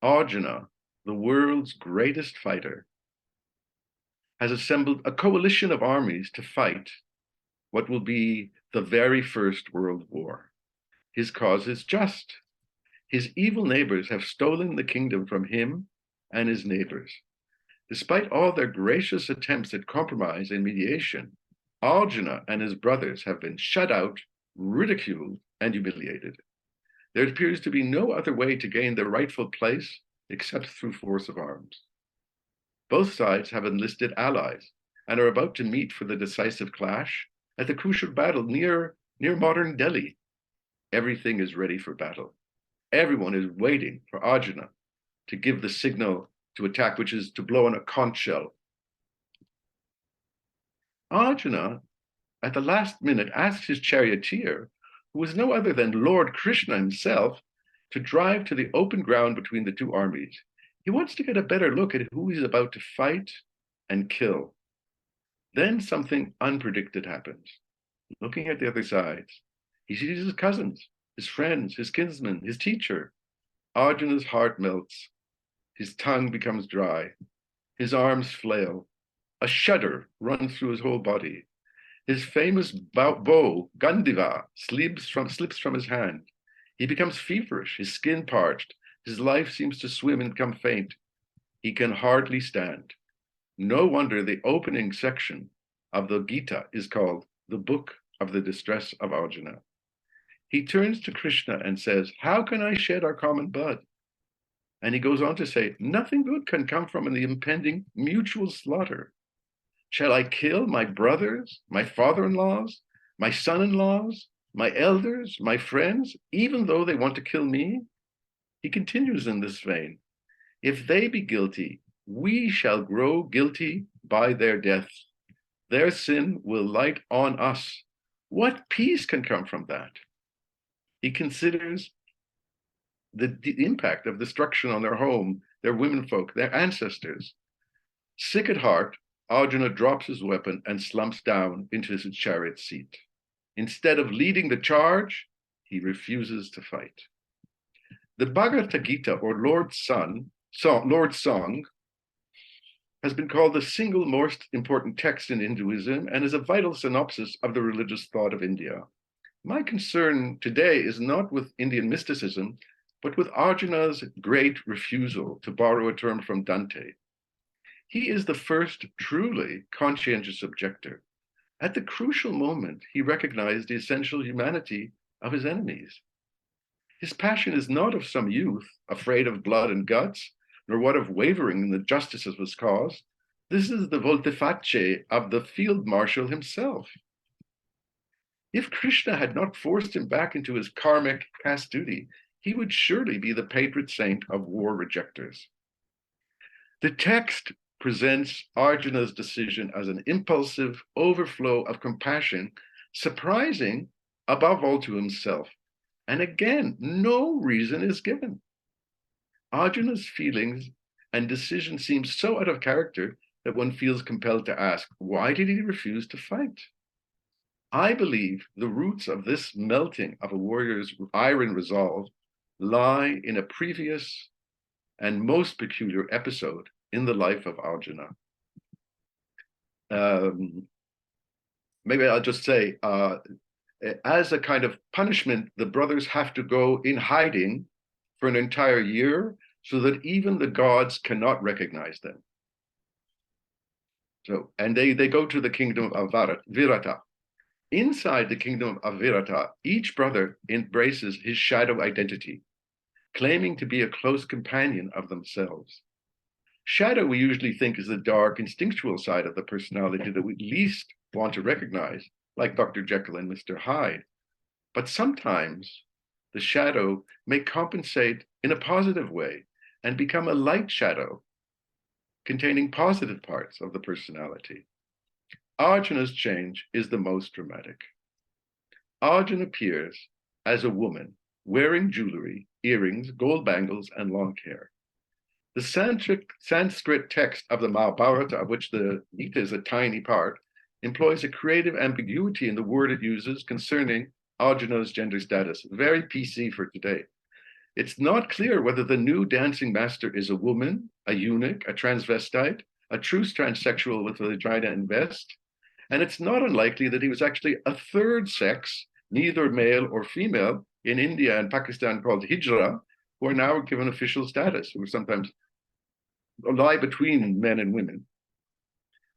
Arjuna, the world's greatest fighter, has assembled a coalition of armies to fight what will be the very first world war. His cause is just. His evil neighbors have stolen the kingdom from him and his neighbors. Despite all their gracious attempts at compromise and mediation, Arjuna and his brothers have been shut out, ridiculed, and humiliated. There appears to be no other way to gain their rightful place except through force of arms. Both sides have enlisted allies and are about to meet for the decisive clash at the crucial battle near modern Delhi. Everything is ready for battle. Everyone is waiting for Arjuna to give the signal to attack, which is to blow on a conch shell. Arjuna, at the last minute, asks his charioteer, who is no other than Lord Krishna himself, to drive to the open ground between the two armies. He wants to get a better look at who he's about to fight and kill. Then something unpredicted happens. Looking at the other sides, he sees his cousins, his friends, his kinsmen, his teacher. Arjuna's heart melts. His tongue becomes dry. His arms flail. A shudder runs through his whole body. His famous bow, Gandiva, slips from his hand. He becomes feverish, his skin parched. His life seems to swim and become faint. He can hardly stand. No wonder the opening section of the Gita is called the Book of the Distress of Arjuna. He turns to Krishna and says, "How can I shed our common blood?" And he goes on to say, "Nothing good can come from the impending mutual slaughter. Shall I kill my brothers, my father-in-laws, my son-in-laws, my elders, my friends, even though they want to kill me?" He continues in this vein, "If they be guilty, we shall grow guilty by their death. Their sin will light on us. What peace can come from that?" He considers the impact of destruction on their home, their womenfolk, their ancestors. Sick at heart, Arjuna drops his weapon and slumps down into his chariot seat. Instead of leading the charge, he refuses to fight. The Bhagavad Gita, or Lord's Song, has been called the single most important text in Hinduism and is a vital synopsis of the religious thought of India. My concern today is not with Indian mysticism, but with Arjuna's great refusal, to borrow a term from Dante. He is the first truly conscientious objector. At the crucial moment, he recognized the essential humanity of his enemies. His passion is not of some youth afraid of blood and guts, nor what of wavering in the justice of his cause. This is the volte-face of the field marshal himself. If Krishna had not forced him back into his karmic caste duty, he would surely be the patron saint of war rejectors. The text presents Arjuna's decision as an impulsive overflow of compassion, surprising above all to himself. And again, no reason is given. Arjuna's feelings and decision seem so out of character that one feels compelled to ask, why did he refuse to fight? I believe the roots of this melting of a warrior's iron resolve lie in a previous and most peculiar episode in the life of Arjuna. Maybe I'll just say, as a kind of punishment, the brothers have to go in hiding for an entire year so that even the gods cannot recognize them. So, and they go to the kingdom of Virata. Inside the kingdom of Virata, each brother embraces his shadow identity, claiming to be a close companion of themselves. Shadow, we usually think, is the dark, instinctual side of the personality that we least want to recognize, like Dr. Jekyll and Mr. Hyde. But sometimes the shadow may compensate in a positive way and become a light shadow containing positive parts of the personality. Arjuna's change is the most dramatic. Arjuna appears as a woman wearing jewelry, earrings, gold bangles, and long hair. The Sanskrit text of the Mahabharata, of which the Gita is a tiny part, employs a creative ambiguity in the word it uses concerning Arjuna's gender status, very PC for today. It's not clear whether the new dancing master is a woman, a eunuch, a transvestite, a true transsexual with a vagina and vest, and it's not unlikely that he was actually a third sex, neither male or female, in India and Pakistan called Hijra, who are now given official status, who sometimes lie between men and women.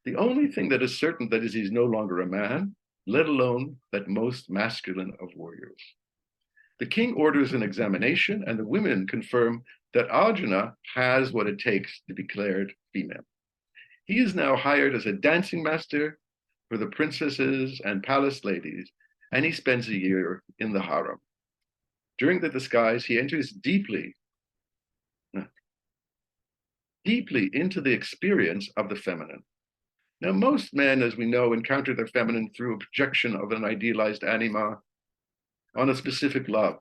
The only thing that is certain that is he's no longer a man, let alone that most masculine of warriors. The king orders an examination, and the women confirm that Arjuna has what it takes to be declared female. He is now hired as a dancing master for the princesses and palace ladies, and he spends a year in the harem. During the disguise, he enters deeply into the experience of the feminine. Now, most men, as we know, encounter their feminine through a projection of an idealized anima on a specific love.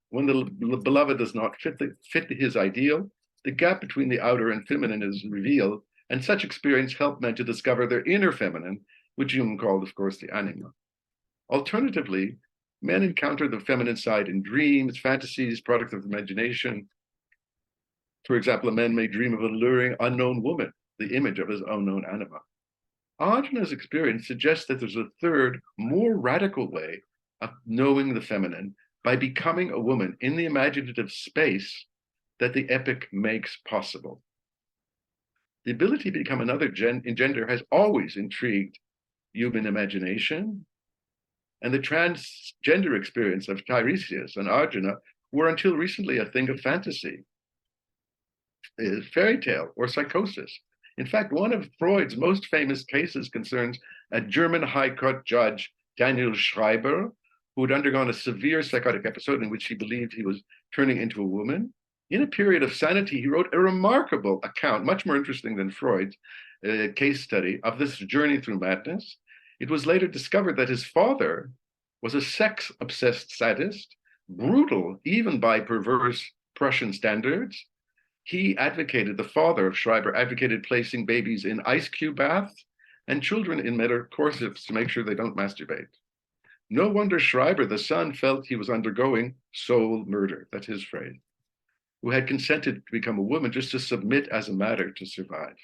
When the beloved does not fit his ideal, the gap between the outer and feminine is revealed, and such experience help men to discover their inner feminine, which Jung called, of course, the anima. Alternatively, men encounter the feminine side in dreams, fantasies, products of imagination. For example, a man may dream of an alluring unknown woman, the image of his unknown anima. Arjuna's experience suggests that there's a third, more radical way of knowing the feminine by becoming a woman in the imaginative space that the epic makes possible. The ability to become another gender has always intrigued human imagination, and the transgender experience of Tiresias and Arjuna were until recently a thing of fantasy, fairy tale, or psychosis. In fact, one of Freud's most famous cases concerns a German High Court judge, Daniel Schreiber, who had undergone a severe psychotic episode in which he believed he was turning into a woman. In a period of sanity, he wrote a remarkable account, much more interesting than Freud's case study, of this journey through madness. It was later discovered that his father was a sex-obsessed sadist, brutal even by perverse Prussian standards. The father of Schreiber advocated placing babies in ice cube baths and children in metal corsets to make sure they don't masturbate. No wonder Schreiber, the son, felt he was undergoing soul murder, that's his phrase, who had consented to become a woman just to submit as a matter to survive.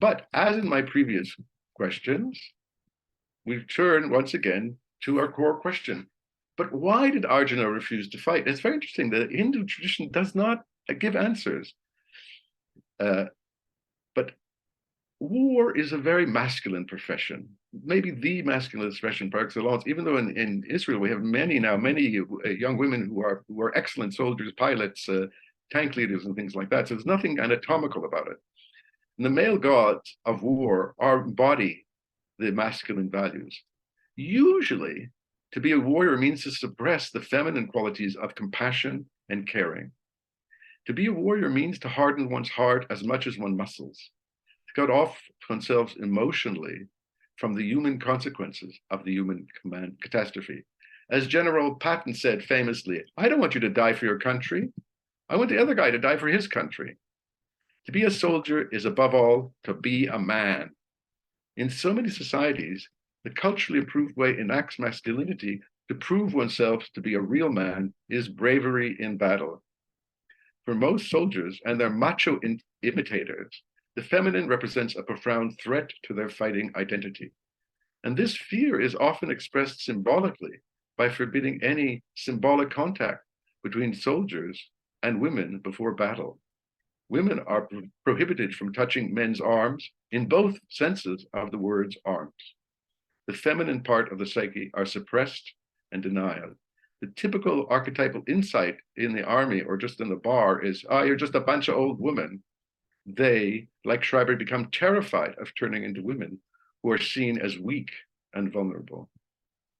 But as in my previous questions, we turn once again to our core question. But why did Arjuna refuse to fight? It's very interesting. The Hindu tradition does not give answers. But war is a very masculine profession, maybe the masculine expression par excellence, even though in Israel we have many young women who are excellent soldiers, pilots, tank leaders, and things like that. So there's nothing anatomical about it. And the male gods of war embody the masculine values. Usually, to be a warrior means to suppress the feminine qualities of compassion and caring. To be a warrior means to harden one's heart as much as one's muscles, to cut off oneself emotionally from the human consequences of the human catastrophe. As General Patton said famously, I don't want you to die for your country. I want the other guy to die for his country. To be a soldier is above all to be a man. In so many societies, the culturally approved way enacts masculinity to prove oneself to be a real man is bravery in battle. For most soldiers and their macho imitators, the feminine represents a profound threat to their fighting identity. And this fear is often expressed symbolically by forbidding any symbolic contact between soldiers and women before battle. Women are prohibited from touching men's arms in both senses of the words arms. The feminine part of the psyche are suppressed and denied. The typical archetypal insight in the army or just in the bar is, you're just a bunch of old women. They, like Schreiber, become terrified of turning into women who are seen as weak and vulnerable.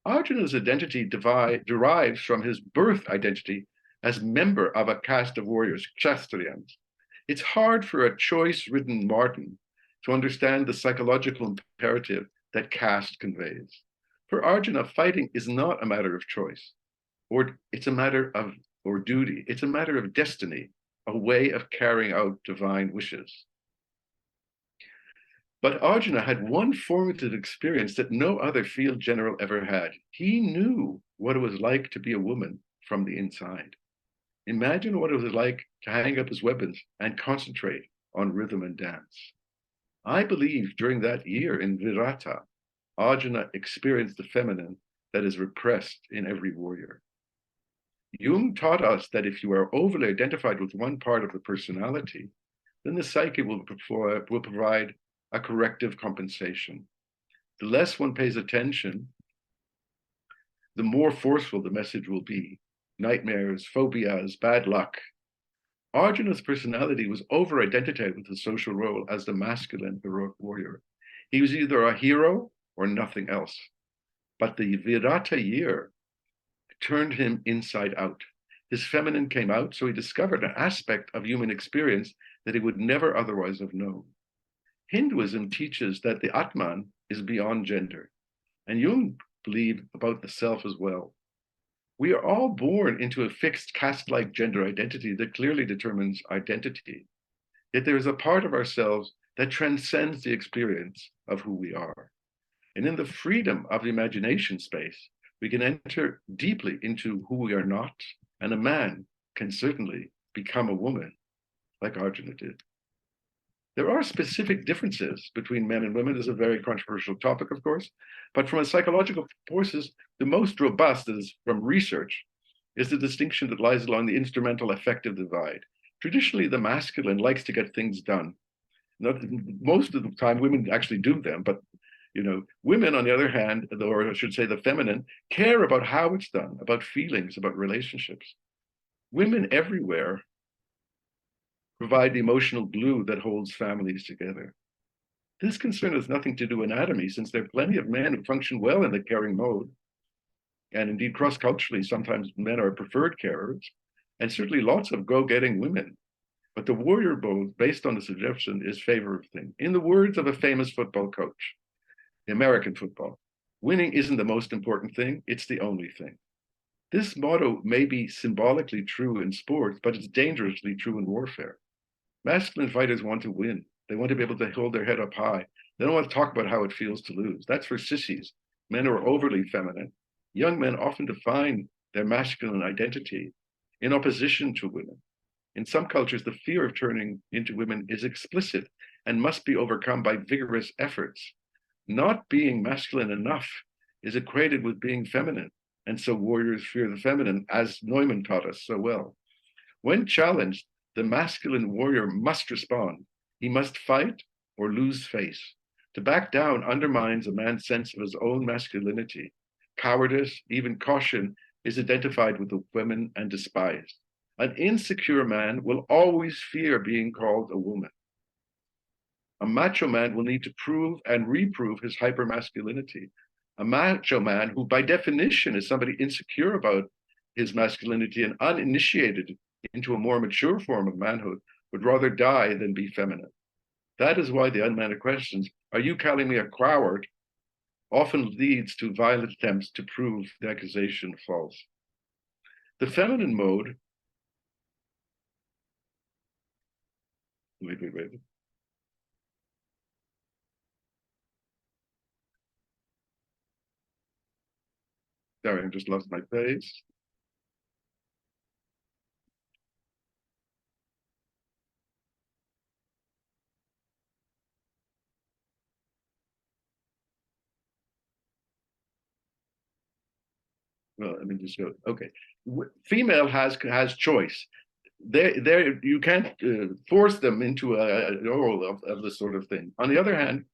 Arjuna's identity derives from his birth identity as member of a caste of warriors, Kshatriyans. It's hard for a choice-ridden Martin to understand the psychological imperative that caste conveys. For Arjuna, fighting is not a matter of choice, or it's a matter of duty. It's a matter of destiny, a way of carrying out divine wishes. But Arjuna had one formative experience that no other field general ever had. He knew what it was like to be a woman from the inside. Imagine what it was like to hang up his weapons and concentrate on rhythm and dance. I believe during that year in Virata, Arjuna experienced the feminine that is repressed in every warrior. Jung taught us that if you are overly identified with one part of the personality, then the psyche will provide a corrective compensation. The less one pays attention, the more forceful the message will be. Nightmares, phobias, bad luck. Arjuna's personality was over-identified with the social role as the masculine heroic warrior. He was either a hero or nothing else. But the Virata year turned him inside out. His feminine came out, so he discovered an aspect of human experience that he would never otherwise have known. Hinduism teaches that the Atman is beyond gender, and Jung believed about the self as well. We are all born into a fixed caste-like gender identity that clearly determines identity. Yet there is a part of ourselves that transcends the experience of who we are. And in the freedom of the imagination space, we can enter deeply into who we are not, and a man can certainly become a woman, like Arjuna did. There are specific differences between men and women. This is a very controversial topic, of course, but from a psychological forces, the most robust is from research is the distinction that lies along the instrumental affective divide. Traditionally, the masculine likes to get things done. Most of the time, women actually do them, but women, on the other hand, or I should say the feminine, care about how it's done, about feelings, about relationships. Women everywhere provide the emotional glue that holds families together. This concern has nothing to do with anatomy, since there are plenty of men who function well in the caring mode. And indeed, cross-culturally, sometimes men are preferred carers, and certainly lots of go-getting women. But the warrior mode, based on the suggestion, is favorite thing. In the words of a famous football coach, American football, winning isn't the most important thing, it's the only thing. This motto may be symbolically true in sports, but it's dangerously true in warfare. Masculine fighters want to win. They want to be able to hold their head up high. They don't want to talk about how it feels to lose. That's for sissies, men who are overly feminine. Young men often define their masculine identity in opposition to women. In some cultures, the fear of turning into women is explicit and must be overcome by vigorous efforts. Not being masculine enough is equated with being feminine, and so warriors fear the feminine, as Neumann taught us so well. When challenged, the masculine warrior must respond. He must fight or lose face. To back down undermines a man's sense of his own masculinity. Cowardice, even caution, is identified with the women and despised. An insecure man will always fear being called a woman. A macho man will need to prove and reprove his hypermasculinity. A macho man who by definition is somebody insecure about his masculinity and uninitiated into a more mature form of manhood would rather die than be feminine. That is why the unmannered questions, "Are you calling me a coward?" often leads to violent attempts to prove the accusation false. The feminine mode, wait. Sorry, I just lost my page. Well, let me just go. Okay, female has choice. There you can't force them into a role of this sort of thing. On the other hand,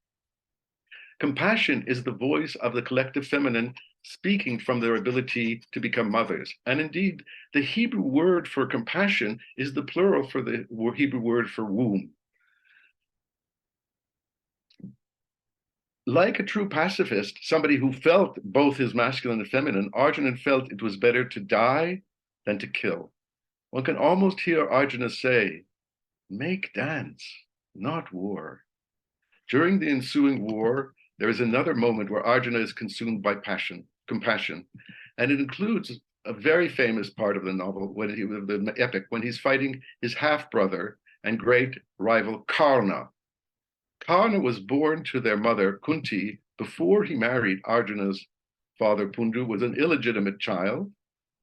compassion is the voice of the collective feminine speaking from their ability to become mothers. And indeed, the Hebrew word for compassion is the plural for the Hebrew word for womb. Like a true pacifist, somebody who felt both his masculine and feminine, Arjuna felt it was better to die than to kill. One can almost hear Arjuna say, "Make dance, not war." During the ensuing war, there is another moment where Arjuna is consumed by compassion, and it includes a very famous part of the novel, the epic, when he's fighting his half-brother and great rival Karna. Karna was born to their mother, Kunti, before he married Arjuna's father, Pundu, was an illegitimate child,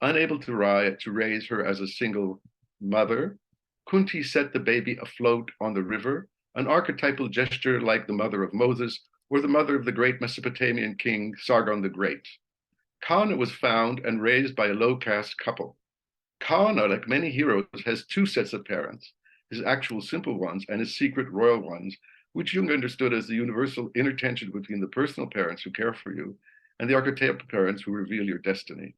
unable to raise her as a single mother. Kunti set the baby afloat on the river, an archetypal gesture like the mother of Moses or the mother of the great Mesopotamian king Sargon the Great. Karna was found and raised by a low-caste couple. Karna, like many heroes, has two sets of parents, his actual simple ones and his secret royal ones, which Jung understood as the universal inner tension between the personal parents who care for you and the archetypal parents who reveal your destiny.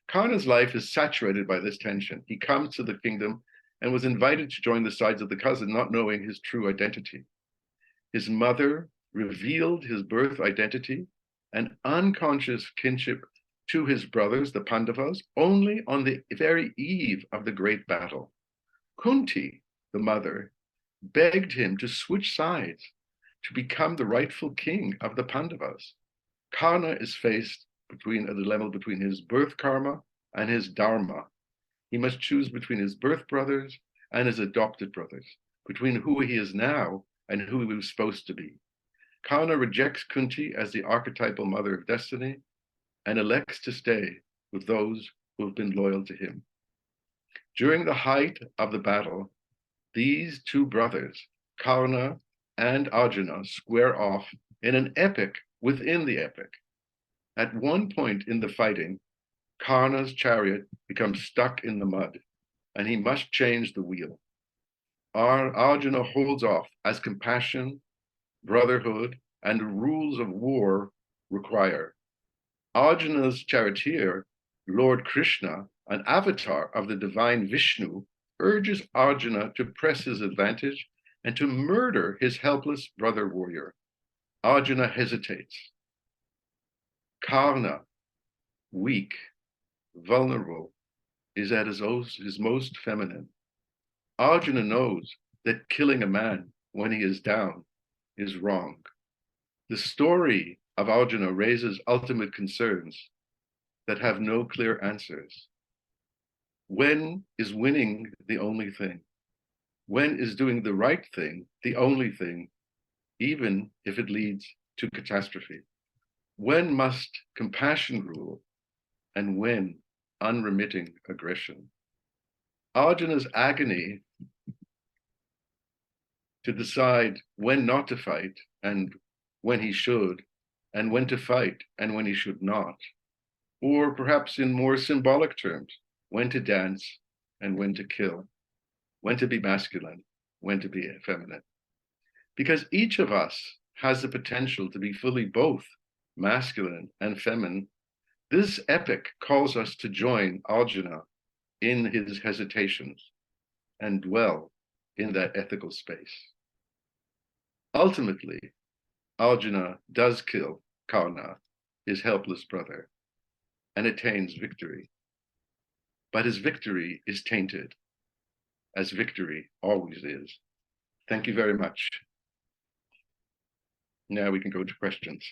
Karna's life is saturated by this tension. He comes to the kingdom and was invited to join the sides of the cousin, not knowing his true identity. His mother revealed his birth identity and unconscious kinship to his brothers, the Pandavas, only on the very eve of the great battle. Kunti, the mother, begged him to switch sides to become the rightful king of the Pandavas. Karna is faced between a dilemma between his birth karma and his dharma. He must choose between his birth brothers and his adopted brothers, between who he is now and who he was supposed to be. Karna rejects Kunti as the archetypal mother of destiny and elects to stay with those who have been loyal to him. During the height of the battle, these two brothers, Karna and Arjuna, square off in an epic within the epic. At one point in the fighting, Karna's chariot becomes stuck in the mud, and he must change the wheel. Arjuna holds off as compassion, brotherhood, and the rules of war require. Arjuna's charioteer, Lord Krishna, an avatar of the divine Vishnu, urges Arjuna to press his advantage and to murder his helpless brother warrior. Arjuna hesitates. Karna, weak, vulnerable, is at his most feminine. Arjuna knows that killing a man when he is down is wrong. The story of Arjuna raises ultimate concerns that have no clear answers. When is winning the only thing? When is doing the right thing the only thing, even if it leads to catastrophe? When must compassion rule, and when unremitting aggression? Arjuna's agony to decide when not to fight and when he should, and when to fight and when he should not, or perhaps in more symbolic terms, when to dance and when to kill, when to be masculine, when to be feminine. Because each of us has the potential to be fully both masculine and feminine, this epic calls us to join Arjuna in his hesitations and dwell in that ethical space. Ultimately, Arjuna does kill Karna, his helpless brother, and attains victory. But his victory is tainted, as victory always is. Thank you very much. Now we can go to questions.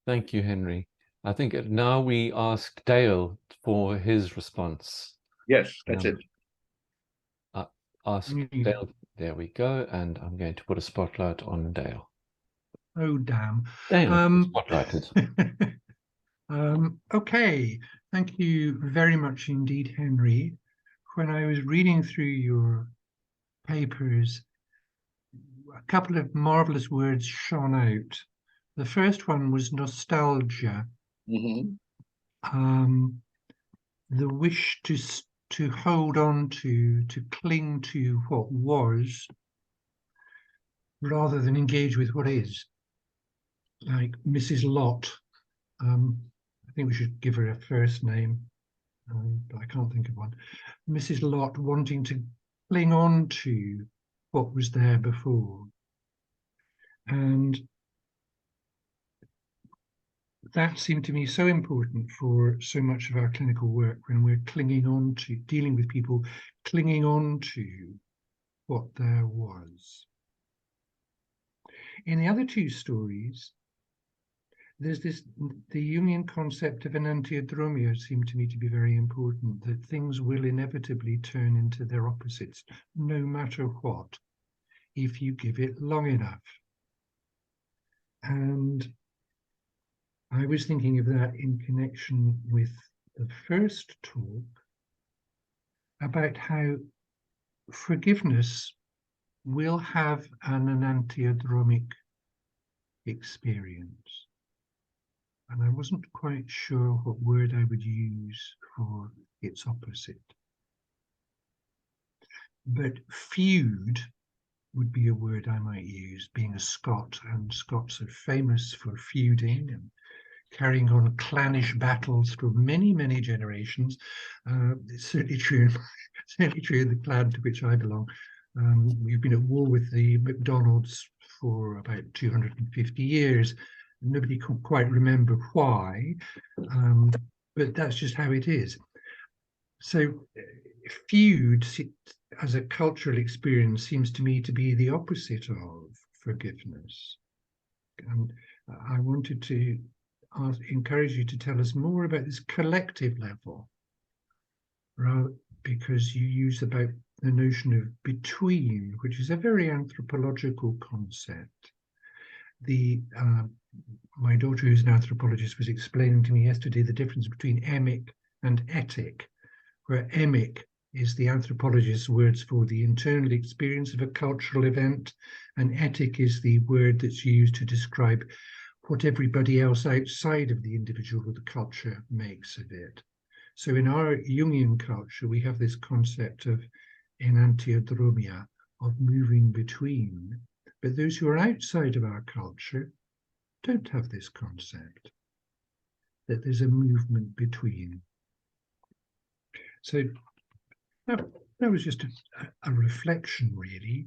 Thank you, Henry. I think now we ask Dale for his response. Yes, that's it. Ask Dale. There we go. And I'm going to put a spotlight on Dale. Oh, damn. Dale, spotlighted. Okay, thank you very much indeed, Henry. When I was reading through your papers, a couple of marvelous words shone out. The first one was nostalgia. Mm-hmm. The wish to hold on to cling to what was, rather than engage with what is. Like Mrs. Lot. I think we should give her a first name, but I can't think of one. Mrs. Lot wanting to cling on to what was there before. And that seemed to me so important for so much of our clinical work, when we're clinging on to, dealing with people, clinging on to what there was. In the other two stories, there's the Jungian concept of enantiodromia seemed to me to be very important, that things will inevitably turn into their opposites, no matter what, if you give it long enough. And I was thinking of that in connection with the first talk about how forgiveness will have an enantiodromic experience. And I wasn't quite sure what word I would use for its opposite. But feud would be a word I might use, being a Scot, and Scots are famous for feuding and carrying on clannish battles for many, many generations. It's certainly true in the clan to which I belong. We've been at war with the MacDonalds for about 250 years. Nobody can quite remember why, but that's just how it is. So feud as a cultural experience seems to me to be the opposite of forgiveness. And I wanted to encourage you to tell us more about this collective level, because you use about the notion of between, which is a very anthropological concept. My daughter, who's an anthropologist, was explaining to me yesterday the difference between emic and etic, where emic is the anthropologist's words for the internal experience of a cultural event, and etic is the word that's used to describe what everybody else outside of the individual or the culture makes of it. So in our Jungian culture, we have this concept of enantiodromia, of moving between, but those who are outside of our culture don't have this concept, that there's a movement between. So that was just a reflection, really,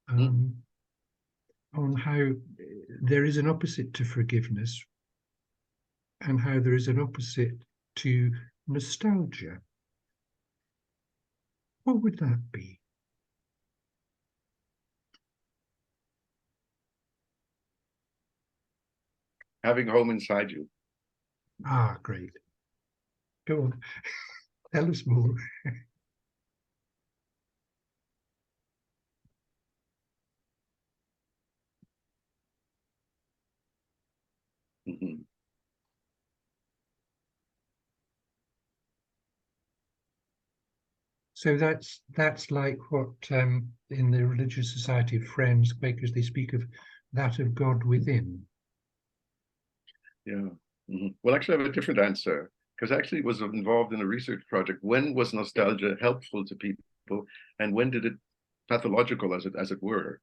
on how there is an opposite to forgiveness and how there is an opposite to nostalgia. What would that be? Having home inside you. Ah, great. Go on. Tell us more. Mhm. So that's like what in the Religious Society of Friends, Quakers, they speak of that of God within. Yeah. Mhm. Well, actually, I have a different answer because I actually was involved in a research project. When was nostalgia helpful to people, and when did it pathological, as it were?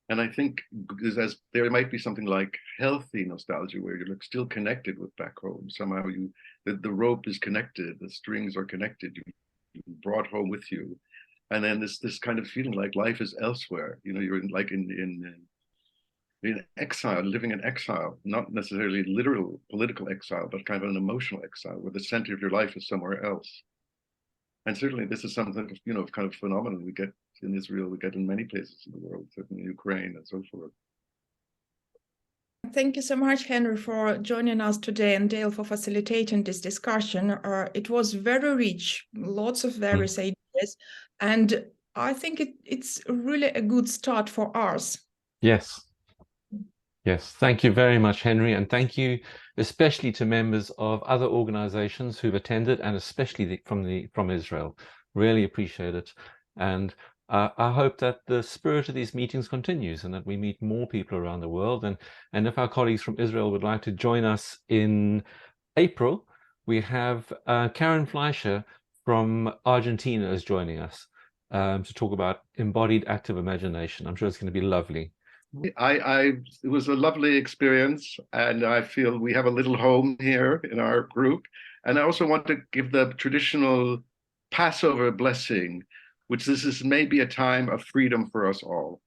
And I think as there might be something like healthy nostalgia where you're still connected with back home. Somehow the rope is connected, the strings are connected. You brought home with you, and then this kind of feeling like life is elsewhere. You know, you're in exile, living in exile, not necessarily literal political exile, but kind of an emotional exile where the center of your life is somewhere else. And certainly this is something, kind of phenomenon we get in Israel, we get in many places in the world, certainly Ukraine and so forth. Thank you so much, Henry, for joining us today, and Dale for facilitating this discussion. It was very rich, lots of various ideas, and I think it's really a good start for us. Yes. Yes, thank you very much, Henry, and thank you especially to members of other organizations who've attended, and especially from Israel. Really appreciate it. And I hope that the spirit of these meetings continues and that we meet more people around the world. And if our colleagues from Israel would like to join us in April, we have Karen Fleischer from Argentina is joining us to talk about embodied active imagination. I'm sure it's going to be lovely. It was a lovely experience, and I feel we have a little home here in our group. And I also want to give the traditional Passover blessing, which this is maybe a time of freedom for us all.